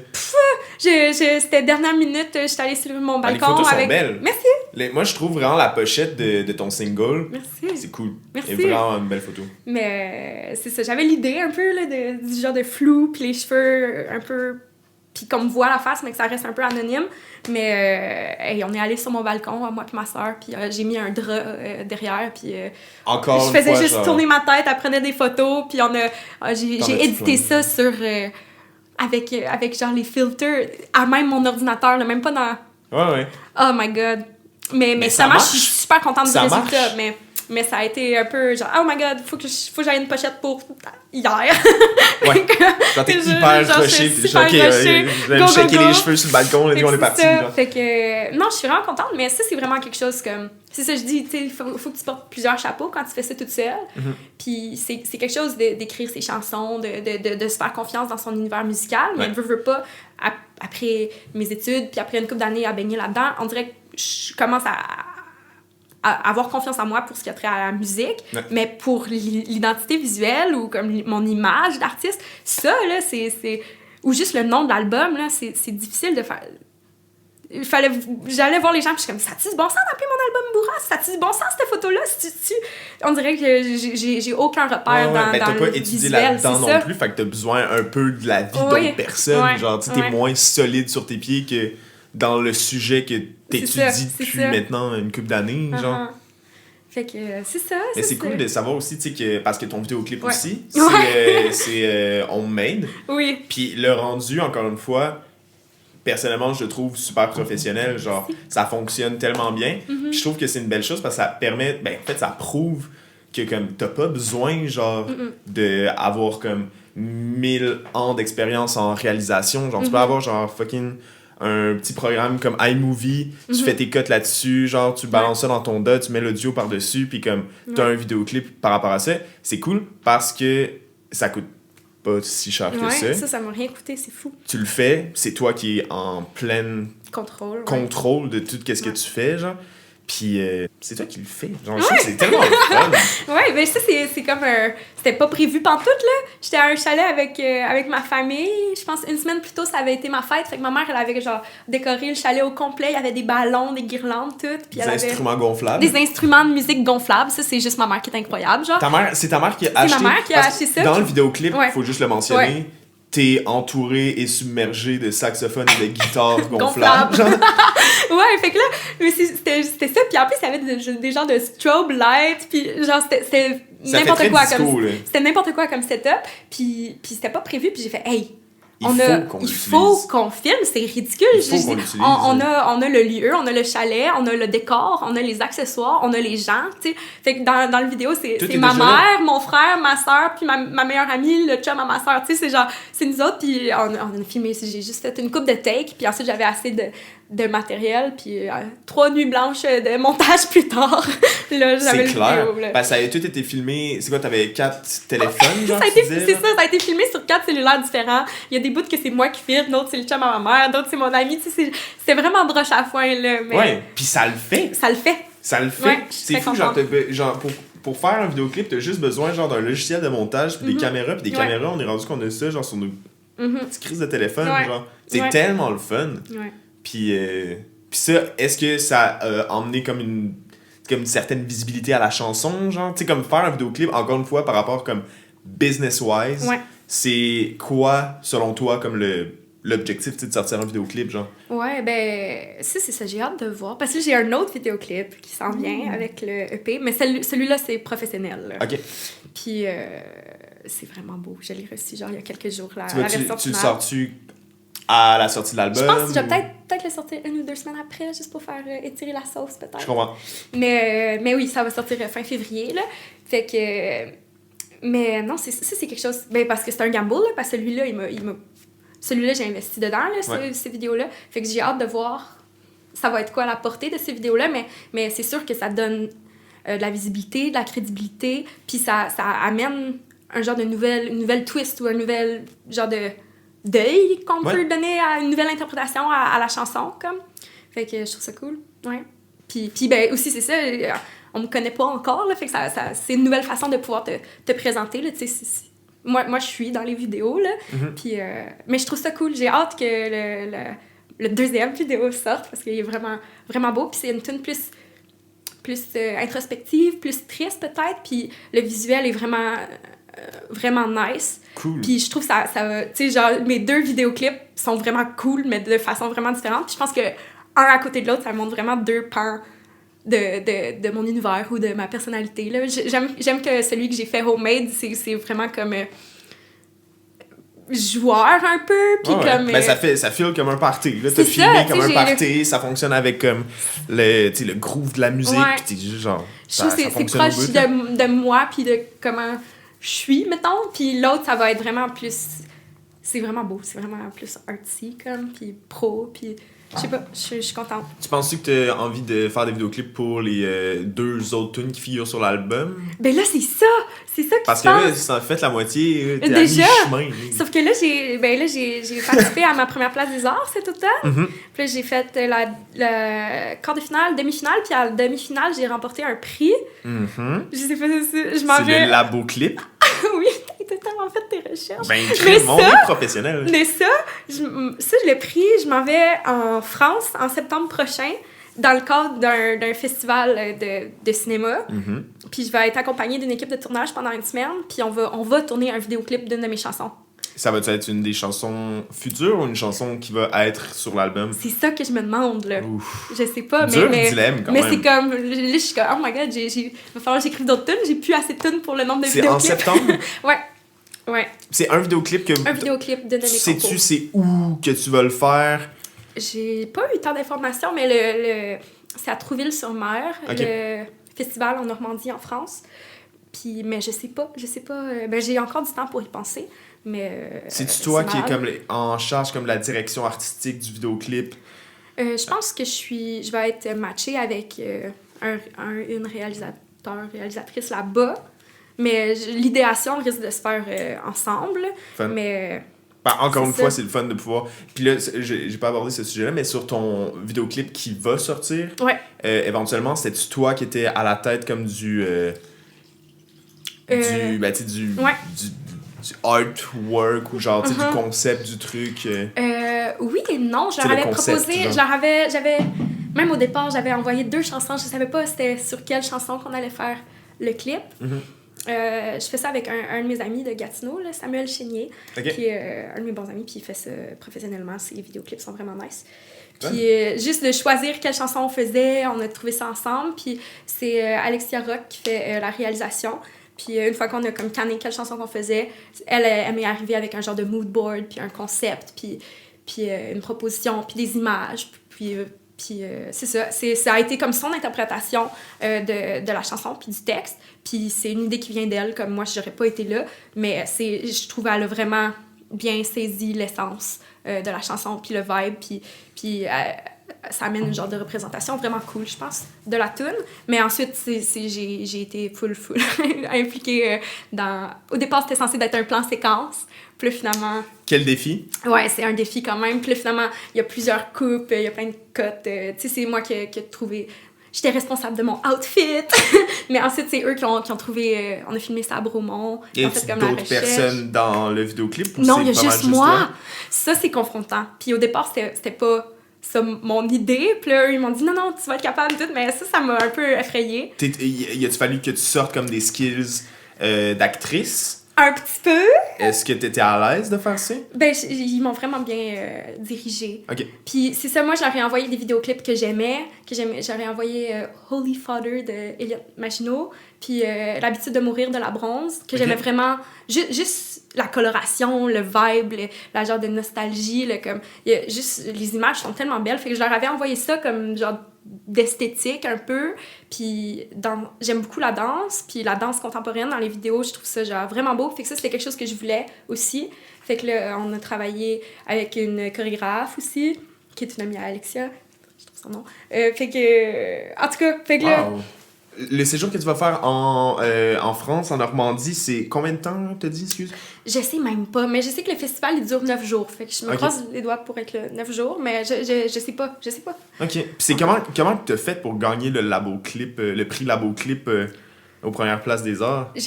C'était dernière minute, j'étais allée sur mon balcon. Les photos sont belles. Merci. Moi, je trouve vraiment la pochette de ton single. Merci. C'est cool. Merci. C'est vraiment une belle photo. Mais c'est ça, j'avais l'idée un peu là, du genre de flou, puis les cheveux un peu... Puis qu'on me voit la face, mais que ça reste un peu anonyme. Mais on est allé sur mon balcon, moi puis ma soeur, puis j'ai mis un drap derrière, puis encore je faisais juste tourner ma tête, elle prenait des photos, puis j'ai édité ça sur... avec genre les filters, à même mon ordinateur, là, même pas dans... Ouais. Oh my God. Mais ça marche, je suis super contente du résultat, mais ça a été un peu genre, oh my God, faut que j'aille une pochette pour hier. Ouais. Quand t'es hyper rushée, t'es genre, OK, je vais me checker les cheveux sur le balcon, et on est parti. Fait que, non, je suis vraiment contente, mais ça, c'est vraiment quelque chose comme, c'est ça, je dis, tu sais, il faut que tu portes plusieurs chapeaux quand tu fais ça toute seule. Puis c'est quelque chose d'écrire ses chansons, de se faire confiance dans son univers musical, mais elle veut pas, après mes études, puis après une couple d'années à baigner là-dedans, on dirait que je commence à avoir confiance en moi pour ce qui a trait à la musique, mais pour l'identité visuelle ou comme mon image d'artiste, ça, là, c'est... Ou juste le nom de l'album, là, c'est difficile de faire... J'allais voir les gens, puis je suis comme, ça a-tu du bon sens d'appeler mon album Bourras? Ça a-tu du bon sens, cette photo-là? On dirait que j'ai aucun repère dans t'as pas le étudié visuel, là-dedans non plus, fait que t'as besoin un peu de la vie d'autres personnes. Genre, tu sais, t'es moins solide sur tes pieds que dans le sujet que t'étudies depuis maintenant une couple d'années, genre. Fait que c'est ça. Mais c'est cool de savoir aussi, tu sais, que parce que ton vidéoclip aussi, c'est homemade. Oui. Puis le rendu, encore une fois, personnellement, je le trouve super professionnel. Genre, ça fonctionne tellement bien. Puis je trouve que c'est une belle chose parce que ça permet, en fait, ça prouve que comme t'as pas besoin, genre, d'avoir comme 1000 ans d'expérience en réalisation. Genre, tu peux avoir, genre, fucking un petit programme comme iMovie, tu fais tes cuts là-dessus, genre, tu balances ça dans ton DAW, tu mets l'audio par-dessus, puis comme, t'as un vidéoclip par rapport à ça. C'est cool parce que ça coûte pas si cher que ça. Ça m'a rien coûté, c'est fou. Tu le fais, c'est toi qui es en plein contrôle de tout ce que tu fais, genre. Puis c'est toi qui le fais. Genre, c'est tellement fun. Ouais, mais ça, c'est comme c'était pas prévu pantoute, là. J'étais à un chalet avec ma famille. Je pense une semaine plus tôt, ça avait été ma fête. Fait que ma mère, elle avait genre décoré le chalet au complet. Il y avait des ballons, des guirlandes, tout. Puis instruments gonflables. Des instruments de musique gonflables. Ça, c'est juste ma mère qui est incroyable, genre. C'est ta mère qui a acheté... C'est ma mère qui a acheté ça. Dans le vidéoclip, il faut juste le mentionner... Ouais. T'es entouré et submergé de saxophones et de guitares gonflables. Ouais, fait que là, c'était ça. Puis en plus, il y avait des genres de strobe lights. Puis genre, c'était n'importe quoi. C'était n'importe quoi comme setup. Puis c'était pas prévu. Puis j'ai fait, hey, il faut qu'on filme, c'est ridicule. On a le lieu, on a le chalet, on a le décor, on a les accessoires, on a les gens, tu sais. Fait que dans le vidéo, c'est ma mère, mon frère, ma soeur, puis ma meilleure amie, le chum à ma soeur, tu sais, c'est genre, c'est nous autres, puis on a filmé, j'ai juste fait une couple de takes, puis ensuite j'avais assez de matériel, puis 3 nuits blanches de montage plus tard. Là, j'avais c'est le clair. vidéo, là. Ben, ça a tout été filmé. C'est quoi, t'avais 4 téléphones, genre? C'est ça, ça a été filmé sur 4 cellulaires différents. Il y a des bouts que c'est moi qui filme, d'autres c'est le chum à ma mère, d'autres c'est mon ami. Tu sais, c'est vraiment broche à foin, là. Mais... Ouais, puis ça le fait. Ça le fait. Ça le fait. Ouais, c'est fou, genre pour faire un vidéoclip, t'as juste besoin genre d'un logiciel de montage, puis des caméras, puis des caméras, on est rendu qu'on a ça, genre sur nos petites crises de téléphone, genre. C'est tellement le fun. Ouais. Puis ça, est-ce que ça a emmené comme une certaine visibilité à la chanson, genre? Tu sais, comme faire un vidéoclip, encore une fois, par rapport comme business-wise, c'est quoi, selon toi, comme l'objectif, tu sais, de sortir un vidéoclip, genre? Ouais, ben, c'est ça, j'ai hâte de voir. Parce que j'ai un autre vidéoclip qui s'en vient avec le EP, mais celui-là, c'est professionnel, là. OK. Puis, c'est vraiment beau. Je l'ai reçu, genre, il y a quelques jours, la Tu version le finale. sors-tu à la sortie de l'album? Je pense que je vais peut-être le sortir 1 ou 2 semaines après, juste pour faire étirer la sauce, peut-être. Je comprends. Mais oui, ça va sortir fin février, là. Fait que... Mais non, c'est quelque chose... Ben, parce que c'est un gamble, là, parce que celui-là, celui-là, j'ai investi dedans, là, ces vidéos-là. Fait que j'ai hâte de voir ça va être quoi la portée de ces vidéos-là, mais c'est sûr que ça donne de la visibilité, de la crédibilité, puis ça amène un genre de nouvelle twist ou un nouvel genre de d'œil qu'on peut donner à une nouvelle interprétation à la chanson, comme. Fait que je trouve ça cool, ouais. Puis ben aussi, c'est ça, on me connaît pas encore, là, fait que c'est une nouvelle façon de pouvoir te présenter, là, tu sais. Moi, je suis dans les vidéos, là, puis... mais je trouve ça cool, j'ai hâte que le deuxième vidéo sorte, parce qu'il est vraiment, vraiment beau, puis c'est une tune plus introspective, plus triste, peut-être, puis le visuel est vraiment... vraiment nice. Cool. Puis je trouve ça tu sais, genre, mes 2 vidéoclips sont vraiment cool, mais de façon vraiment différente. Puis je pense que un à côté de l'autre, ça montre vraiment 2 pans de mon univers ou de ma personnalité, là. J'aime que celui que j'ai fait homemade, c'est vraiment comme joueur un peu, puis comme... Ben, ça file comme un party, là. T'as filmé comme un party, ça fonctionne avec comme le groove de la musique, puis t'es juste genre... Je trouve que c'est proche de moi, puis de comment... je suis, mettons, puis l'autre, ça va être vraiment plus... C'est vraiment beau, c'est vraiment plus artsy, comme, puis pro, puis... Je sais pas, je suis contente. Tu penses-tu que t'as envie de faire des vidéoclips pour les 2 autres tunes qui figurent sur l'album? Ben là, c'est ça que parce que là, ça fait la moitié, t'es déjà, à mi-chemin. Sauf que là, j'ai participé à ma première place des arts cet automne. Puis là, j'ai fait le quart de finale, demi-finale, puis à la demi-finale, j'ai remporté un prix. Je sais pas si je m'en vais... C'est le Labo Clip. Oui, t'as tellement fait tes recherches. Ben, crème, mon vie professionnel. Mais ça, le prix, je m'en vais en France en septembre prochain dans le cadre d'un festival de cinéma. Puis je vais être accompagnée d'une équipe de tournage pendant 1 semaine, puis on va tourner un vidéoclip d'une de mes chansons. Ça va être une des chansons futures ou une chanson qui va être sur l'album? C'est ça que je me demande, là. Ouf. Je sais pas, mais dilemme, quand mais même. c'est comme... Là, je suis comme, oh my god, il va falloir que j'écrive d'autres tunes. J'ai plus assez de tunes pour le nombre de vidéoclips. C'est en septembre? Ouais. C'est un vidéoclip que... Un vidéoclip de mes sais-tu c'est où que tu vas le faire? J'ai pas eu tant d'informations, mais c'est à Trouville-sur-Mer, le festival en Normandie, en France. Puis, mais je sais pas. Ben, j'ai encore du temps pour y penser, mais... C'est-tu toi qui est comme en charge comme la direction artistique du vidéoclip? Je pense que je vais être matchée avec une réalisatrice là-bas, mais l'idéation risque de se faire ensemble. Fun. Mais... Ben, encore une fois, c'est le fun de pouvoir... Puis là, j'ai pas abordé ce sujet-là, mais sur ton vidéoclip qui va sortir, éventuellement, c'était-tu toi qui étais à la tête comme du artwork ou genre du concept du truc? Oui et non, je leur avais proposé, j'avais même au départ, j'avais envoyé 2 chansons, je savais pas c'était sur quelle chanson qu'on allait faire le clip. Je fais ça avec un de mes amis de Gatineau, là, Samuel Chénier, qui est un de mes bons amis, puis il fait ça professionnellement, ses vidéoclips sont vraiment nice. Puis juste de choisir quelle chanson on faisait, on a trouvé ça ensemble, puis c'est Alexia Rock qui fait la réalisation. Puis une fois qu'on a comme canné quelle chanson qu'on faisait, elle m'est arrivée avec un genre de mood board, puis un concept, puis une proposition, puis des images, puis c'est ça. Ça a été comme son interprétation de la chanson, puis du texte. Puis c'est une idée qui vient d'elle, comme moi, j'aurais pas été là. Mais je trouve qu'elle a vraiment bien saisi l'essence de la chanson, puis le vibe, puis ça amène une genre de représentation vraiment cool, je pense, de la tune. Mais ensuite, j'ai été full impliquée dans... Au départ, c'était censé être un plan séquence. Puis là, finalement... Quel défi? Ouais, c'est un défi quand même. Puis là, finalement, il y a plusieurs coupes, il y a plein de cotes. Tu sais, c'est moi qui ai trouvé... J'étais responsable de mon outfit. Mais ensuite, c'est eux qui ont trouvé... on a filmé ça à Bromont. Et d'autres personnes dans le vidéoclip? Non, il y a juste moi. Ça, c'est confrontant. Puis au départ, c'était pas ça mon idée. Puis là, ils m'ont dit non, tu vas être capable de tout. Mais ça m'a un peu effrayée. Il a-tu fallu que tu sortes comme des skills d'actrice? Un petit peu. Est-ce que tu étais à l'aise de faire ça? Ben, ils m'ont vraiment bien dirigée. OK. Puis c'est ça, moi, je leur ai envoyé des vidéoclips que j'aimais. J'aurais envoyé Holy Father de Elliot Maginot, puis L'habitude de mourir de La Bronze, que j'aimais vraiment. Juste la coloration, le vibe, la genre de nostalgie, comme... juste, les images sont tellement belles, fait que je leur avais envoyé ça comme genre d'esthétique un peu, puis j'aime beaucoup la danse, puis la danse contemporaine dans les vidéos, je trouve ça genre vraiment beau, fait que ça c'était quelque chose que je voulais aussi, fait que là on a travaillé avec une chorégraphe aussi, qui est une amie à Alexia, je trouve son nom, fait que en tout cas, fait que là... Wow. Le séjour que tu vas faire en France, en Normandie, c'est combien de temps, t'as dit, excuse? Je sais même pas, mais je sais que le festival, il dure 9 jours. Fait que je me croise les doigts pour être là 9 jours, mais je sais pas. OK. Puis c'est comment t'as fait pour gagner le Labo Clip, le prix Labo Clip aux premières places des arts? Je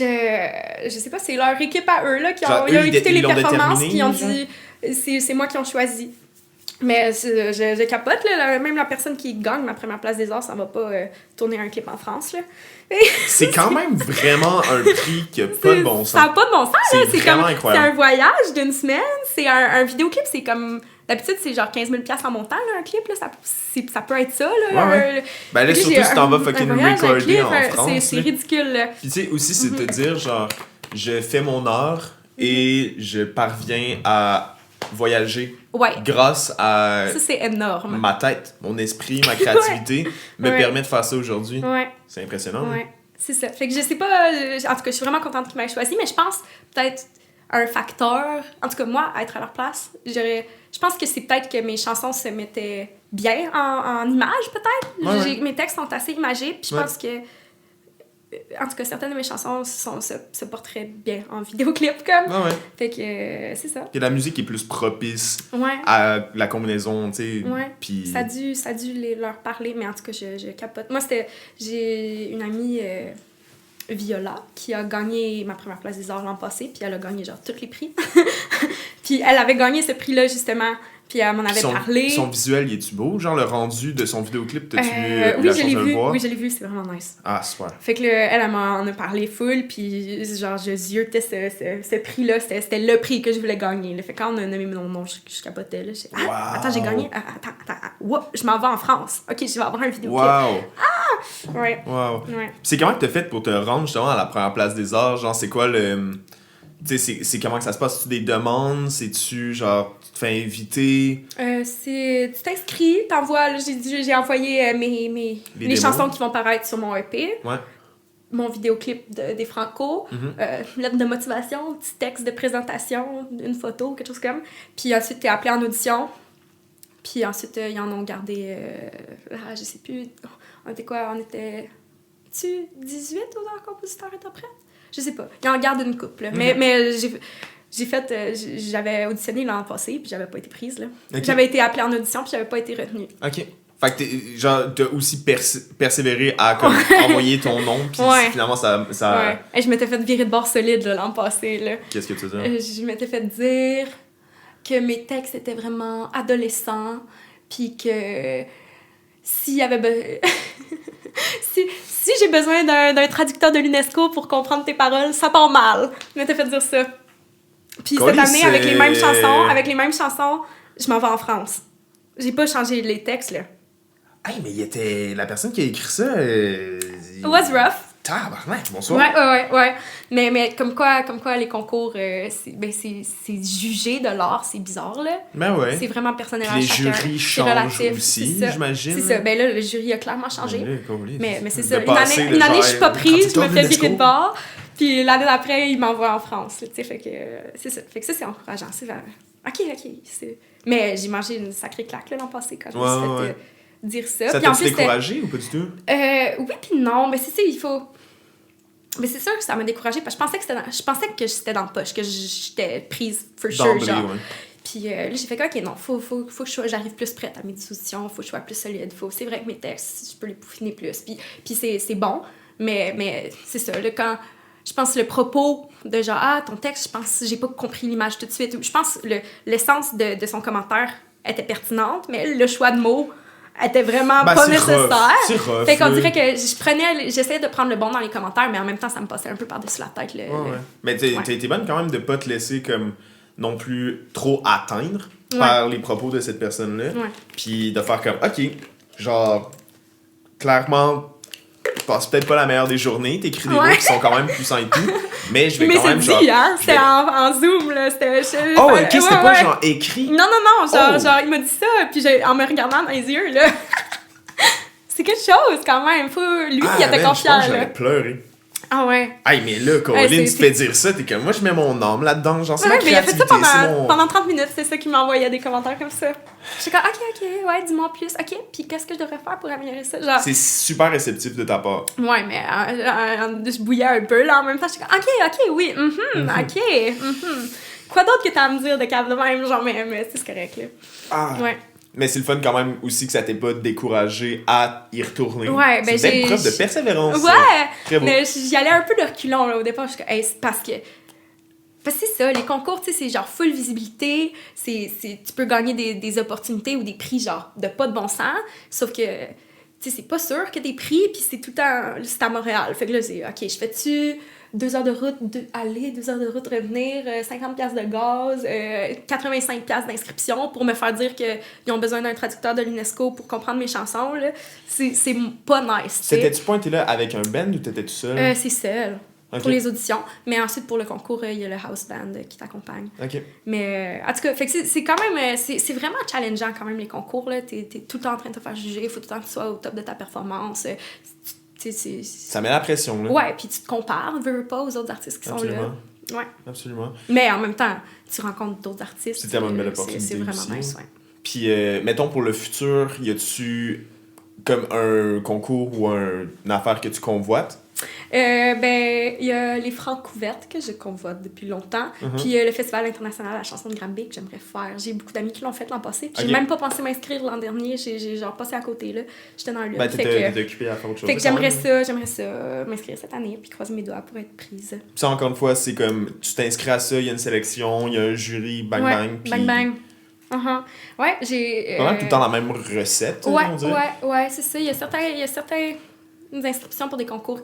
sais pas, c'est leur équipe à eux, là, qui genre, ont écouté les performances, puis qui ont dit... C'est moi qui ont choisi. Mais je capote, là, même la personne qui gagne ma première place des arts, ça va pas tourner un clip en France, là. C'est quand même vraiment un prix qui a pas de bon sens. Ça a pas de bon sens, là. C'est vraiment incroyable. C'est un voyage d'une semaine, c'est un vidéoclip, c'est comme... D'habitude, c'est genre 15 000 $ en montant, là, un clip, là, ça peut être ça, là. Ouais. Ben là, surtout si t'en vas fucking recorder en France. C'est ridicule, là. Puis tu sais, aussi, c'est de te dire, genre, je fais mon art et je parviens à voyager grâce à ça, c'est énorme. Ma tête, mon esprit, ma créativité me permet de faire ça aujourd'hui. C'est impressionnant. Ouais, c'est ça. Fait que je sais pas, en tout cas, je suis vraiment contente qu'ils m'aient choisi, mais je pense peut-être un facteur, en tout cas moi, à être à leur place, je pense que c'est peut-être que mes chansons se mettaient bien en images, peut-être. Mes textes sont assez imagés, puis je pense que en tout cas, certaines de mes chansons se porteraient bien en vidéoclip, comme. Fait que c'est ça. Que la musique est plus propice à la combinaison, tu sais. Pis... Ça a dû leur parler, mais en tout cas, je capote. Moi, j'ai une amie, Viola, qui a gagné ma première place des arts l'an passé, puis elle a gagné genre tous les prix. Puis elle avait gagné ce prix-là, justement. Puis elle m'en avait parlé. Son visuel, il est-tu beau? Genre le rendu de son vidéoclip, t'as-tu eu la chance de le voir? Oui, je l'ai vu, c'est vraiment nice. Ah, super. Fait que là, elle m'en a parlé full, puis genre, je ziotais ce prix-là, c'était le prix que je voulais gagner. Là. Fait que quand on a nommé mon nom, je capotais. Là, attends, j'ai gagné. Attends. Je m'en vais en France. OK, je vais avoir un vidéoclip. Wow! Ouais. Wow. C'est comment que t'as fait pour te rendre justement à la première place des arts? Genre, c'est quoi le... Tu sais, c'est comment que ça se passe? C'est-tu des demandes? C'est-tu, genre, tu te fais inviter? Tu t'inscris, t'envoies... J'ai envoyé les chansons qui vont paraître sur mon EP. Mon vidéoclip des Franco. Lettre de motivation, petit texte de présentation, une photo, quelque chose comme. Puis ensuite, t'es appelé en audition. Puis ensuite, ils en ont gardé... je sais plus... On était quoi? On était... 18 auteurs, compositeurs, interprètes? Je sais pas. Ils en gardent une couple. Mais j'avais auditionné l'an passé, puis j'avais pas été prise, là. J'avais été appelée en audition, puis j'avais pas été retenue. OK. Fait que t'as aussi persévéré à comme, envoyer ton nom, puis finalement, ça... Ouais. Et je m'étais fait virer de bord solide, là, l'an passé, là. Qu'est-ce que tu veux dire? Je m'étais fait dire que mes textes étaient vraiment adolescents, puis que s'il y avait... si j'ai besoin d'un traducteur de l'UNESCO pour comprendre tes paroles, ça part mal. Je m'étais fait dire ça. Puis cette année, avec les mêmes chansons, je m'en vais en France. J'ai pas changé les textes, là. Hey, mais il était... La personne qui a écrit ça... It was rough. Tabarnak, bonsoir. Ouais. Mais comme quoi les concours, c'est jugé de l'art, c'est bizarre, là. Ben ouais. C'est vraiment personnel Puis à les chacun. jurys C'est changent relatif, aussi, c'est ça. j'imagine. C'est ça. Ben là, le jury a clairement changé. Mais c'est ça. Une année, je suis pas prise, je me fais virer de bord. Puis l'année d'après, ils m'envoient en France. Tu sais, fait que c'est ça. Fait que ça, c'est encourageant. C'est vraiment... OK. Mais j'ai mangé une sacrée claque là, l'an passé quand je me suis fait dire ça. Ça t'a découragé ou pas du tout? Oui puis non. Mais c'est ça, il faut... Mais c'est sûr que ça m'a découragée parce que je pensais que c'était dans le poche, que j'étais prise for sure, genre. Ouais. Puis là, j'ai fait OK, non, faut que j'arrive plus prête à mes dispositions, faut que je sois plus solide, c'est vrai que mes textes, je peux les peaufiner plus. Puis c'est bon, mais c'est ça, là, quand... Je pense le propos de genre, ton texte, je pense j'ai pas compris l'image tout de suite. Je pense l'essence de son commentaire était pertinente, mais le choix de mots était vraiment pas nécessaire. C'est rough. Fait qu'on dirait que j'essayais de prendre le bon dans les commentaires, mais en même temps, ça me passait un peu par-dessus la tête. Mais t'as été bonne quand même de pas te laisser comme non plus trop atteindre par les propos de cette personne-là. Puis de faire comme, OK, genre, clairement... passe peut-être pas la meilleure des journées, t'écris des mots qui sont quand même puissants et tout, mais je vais quand même genre... hein? C'était en Zoom, là, c'était... c'était pas genre écrit? Non, genre il m'a dit ça, puis en me regardant dans les yeux, là... C'est quelque chose, quand même, lui, il était confiant, là. J'aurais pleuré. Ah ouais. Hey, mais là, Colin, tu te fais dire ça, t'es comme, moi, je mets mon âme là-dedans, genre, c'est ma créativité, mais il a fait ça pendant 30 minutes, c'est ça qui m'envoyait des commentaires comme ça. J'étais comme, OK, ouais, dis-moi plus, OK, puis qu'est-ce que je devrais faire pour améliorer ça, genre... C'est super réceptif de ta part. Ouais, mais je bouillais un peu, là, en même temps, j'étais comme, OK, oui, OK, Quoi d'autre que t'as à me dire de câble de même, genre, mais c'est correct, là. Ah. Ouais. Mais c'est le fun quand même aussi que ça t'ait pas découragé à y retourner. Ouais, ben c'est une preuve de persévérance. Ouais! Mais j'y allais un peu de reculons, là, au départ. Je suis comme, c'est parce que c'est ça, les concours, tu sais, c'est genre full visibilité. Tu peux gagner des opportunités ou des prix, genre, de pas de bon sens. Sauf que, tu sais, c'est pas sûr que des prix, puis c'est tout le temps... C'est à Montréal. Fait que là, c'est, OK, je fais-tu 2 heures de route aller, 2 heures de route revenir, 50$ de gaz, 85$ d'inscription pour me faire dire qu'ils ont besoin d'un traducteur de l'UNESCO pour comprendre mes chansons, là. C'est pas nice, tu sais. T'étais-tu pointé là avec un band ou t'étais-tu seul? C'est seul. Okay. Pour les auditions. Mais ensuite, pour le concours, il y a le house band qui t'accompagne. OK. Mais en tout cas, fait que c'est quand même... C'est vraiment challengeant quand même, les concours, là. T'es tout le temps en train de te faire juger. Il faut tout le temps que tu sois au top de ta performance. Ça met la pression, là. Ouais, puis tu te compares, veux pas, aux autres artistes qui sont là. Ouais. Absolument. Mais en même temps, tu rencontres d'autres artistes. C'est tellement une belle opportunité. C'est vraiment aussi. nice, ouais. Puis, mettons, pour le futur, y a-tu comme un concours ou une affaire que tu convoites? Il y a les Francouvertes que je convoite depuis longtemps. Puis le Festival international de la chanson de Granby que j'aimerais faire. J'ai beaucoup d'amis qui l'ont fait l'an passé. J'ai même pas pensé m'inscrire l'an dernier. J'ai genre passé à côté, là. J'étais dans le lutte. T'étais occupée à faire autre chose. Fait que j'aimerais ça m'inscrire cette année puis croiser mes doigts pour être prise. Puis ça, encore une fois, c'est comme, tu t'inscris à ça, il y a une sélection, il y a un jury, bang bang. Puis... bang. Ouais, j'ai... Vraiment tout le temps la même recette, on dirait. Ouais, c'est ça. Il y a certains inscriptions pour des concours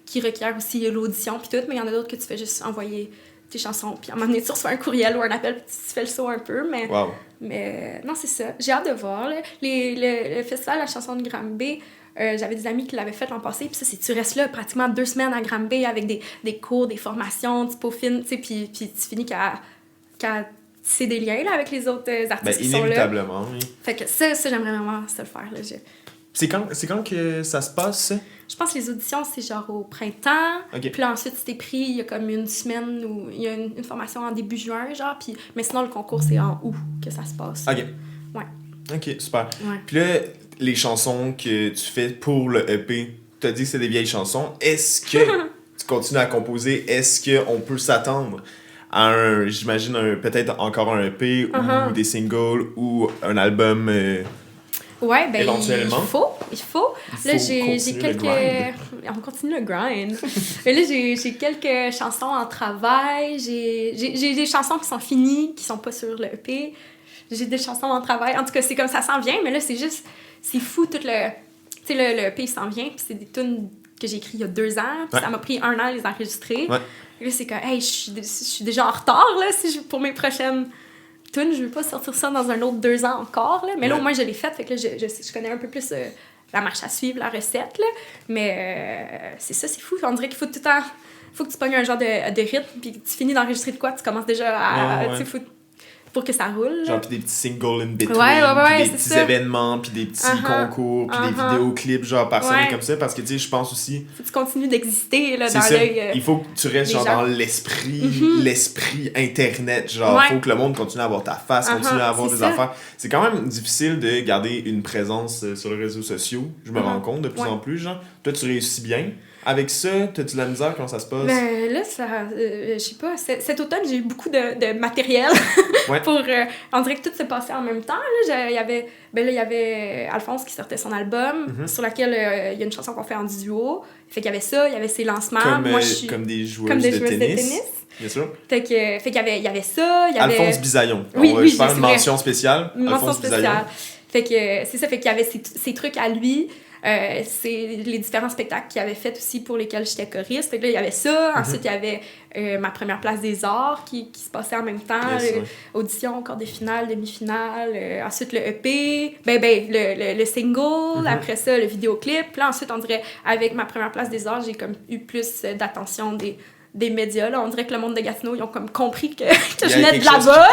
qui requièrent aussi l'audition puis tout, mais il y en a d'autres que tu fais juste envoyer tes chansons, puis à un moment donné, tu reçois un courriel ou un appel, puis tu fais le saut un peu, mais... Wow. Mais non, c'est ça. J'ai hâte de voir, là. Le festival de la chanson de Granby, j'avais des amis qui l'avaient fait l'an passé, puis ça, tu restes là pratiquement 2 semaines à Granby avec des cours, des formations, tu peaufines, tu sais, puis tu finis qu'à tisser des liens, là, avec les autres artistes qui sont là. Inévitablement, oui. Fait que ça j'aimerais vraiment ça le faire, là. C'est quand que ça se passe, ça? Je pense que les auditions, c'est genre au printemps. Okay. Puis là, ensuite, si t'es pris, il y a comme une semaine où il y a une formation en début juin, genre. Mais sinon, le concours, c'est en août que ça se passe. OK. Ouais. OK, super. Ouais. Puis là, les chansons que tu fais pour le EP, tu as dit que c'est des vieilles chansons. Est-ce que tu continues à composer? Est-ce qu'on peut s'attendre à peut-être encore un EP ou des singles ou un album... Ouais, ben éventuellement. Il faut. Là, j'ai quelques... On continue le grind. Mais là, j'ai quelques chansons en travail. J'ai des chansons qui sont finies, qui sont pas sur le EP. J'ai des chansons en travail. En tout cas, c'est comme ça s'en vient, mais là, c'est juste... C'est fou, tout le... Tu sais, le EP s'en vient, puis c'est des tunes que j'ai écrites il y a 2 ans, puis ça m'a pris 1 an à les enregistrer. Ouais. Et là, c'est comme, hey, je suis déjà en retard, là, pour mes prochaines... Tune, je veux pas sortir ça dans un autre 2 ans encore, là. Mais là, au moins, je l'ai faite, fait que là, je connais un peu plus la marche à suivre, la recette, là. Mais c'est ça, c'est fou. On dirait qu'il faut tout le temps... Faut que tu pognes un genre de rythme, puis tu finis d'enregistrer de quoi, tu commences déjà à... Tu sais, pour que ça roule. Genre, puis des petits singles in between, ouais, puis des petits événements, puis des petits concours, puis des vidéoclips, genre, par semaine comme ça, parce que, tu sais, je pense aussi... Faut que tu continues d'exister, là, dans ça. l'œil... Il faut que tu restes, genre, dans l'esprit Internet, genre, faut que le monde continue à avoir ta face, continue à avoir des affaires. C'est quand même difficile de garder une présence sur les réseaux sociaux, je me rends compte de plus en plus, genre. Toi, tu réussis bien. Avec ça, t'as-tu de la misère? Comment ça se passe? Ben là, je sais pas. Cet automne, j'ai eu beaucoup de matériel pour... on dirait que tout s'est passé en même temps. Là. Il y avait Alphonse qui sortait son album, sur laquelle il y a une chanson qu'on fait en duo. Fait qu'il y avait ça, il y avait ses lancements. Comme des joueuses de tennis. Bien sûr. Fait qu'il y avait ça, il y avait... Alphonse Bisaillon. Oui, je fais une vrai. mention spéciale. Mention spéciale. Fait que c'est ça, fait qu'il y avait ces trucs à lui. C'est les différents spectacles qu'il avait fait aussi pour lesquels j'étais choriste. Fait que là, il y avait ça. Ensuite, il y avait ma première place des arts qui se passait en même temps. Audition, quart de finale, demi-finale. Ensuite, le EP. Le single. Après ça, le vidéoclip. Puis là, ensuite, on dirait, avec ma première place des arts, j'ai comme eu plus d'attention des médias. Là. On dirait que le monde de Gatineau, ils ont comme compris que je venais de là-bas.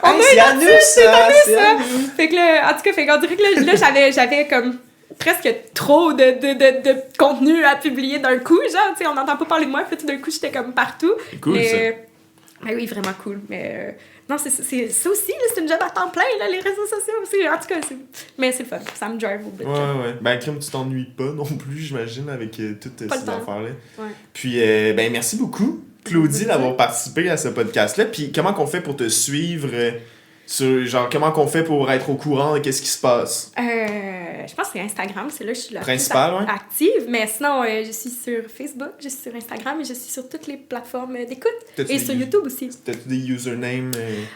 On a une c'est à nous. Fait que là, en tout cas, on dirait que là, j'avais comme presque trop de contenu à publier d'un coup. Genre, tu sais, on n'entend pas parler de moi. Puis tout d'un coup, j'étais comme partout. Cool, ça. Mais oui, vraiment cool. Mais non, c'est ça aussi, là, c'est une job à temps plein, là, les réseaux sociaux aussi. En tout cas, mais c'est fun. Ça me drive au bout. Ouais. Ben, Kim, tu t'ennuies pas non plus, j'imagine, avec toutes ces affaires-là. Ouais. Puis, merci beaucoup, Claudie, d'avoir participé à ce podcast-là. Puis, comment qu'on fait pour te suivre comment qu'on fait pour être au courant de qu'est-ce qui se passe? Je pense que c'est Instagram, c'est là que je suis la plus active. Mais sinon, je suis sur Facebook, je suis sur Instagram et je suis sur toutes les plateformes d'écoute. Et sur YouTube aussi. T'as-tu des usernames?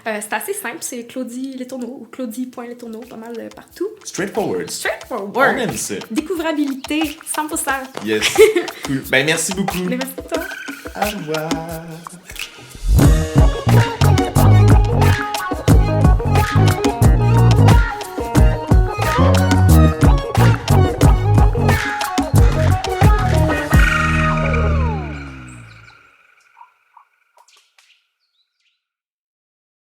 C'est assez simple, c'est Claudie Letourneau ou Claudie.Letourneau, pas mal partout. Straightforward. On aime ça. Découvrabilité, 100%. Yes. Cool. Ben, merci beaucoup. Merci à toi. Au revoir.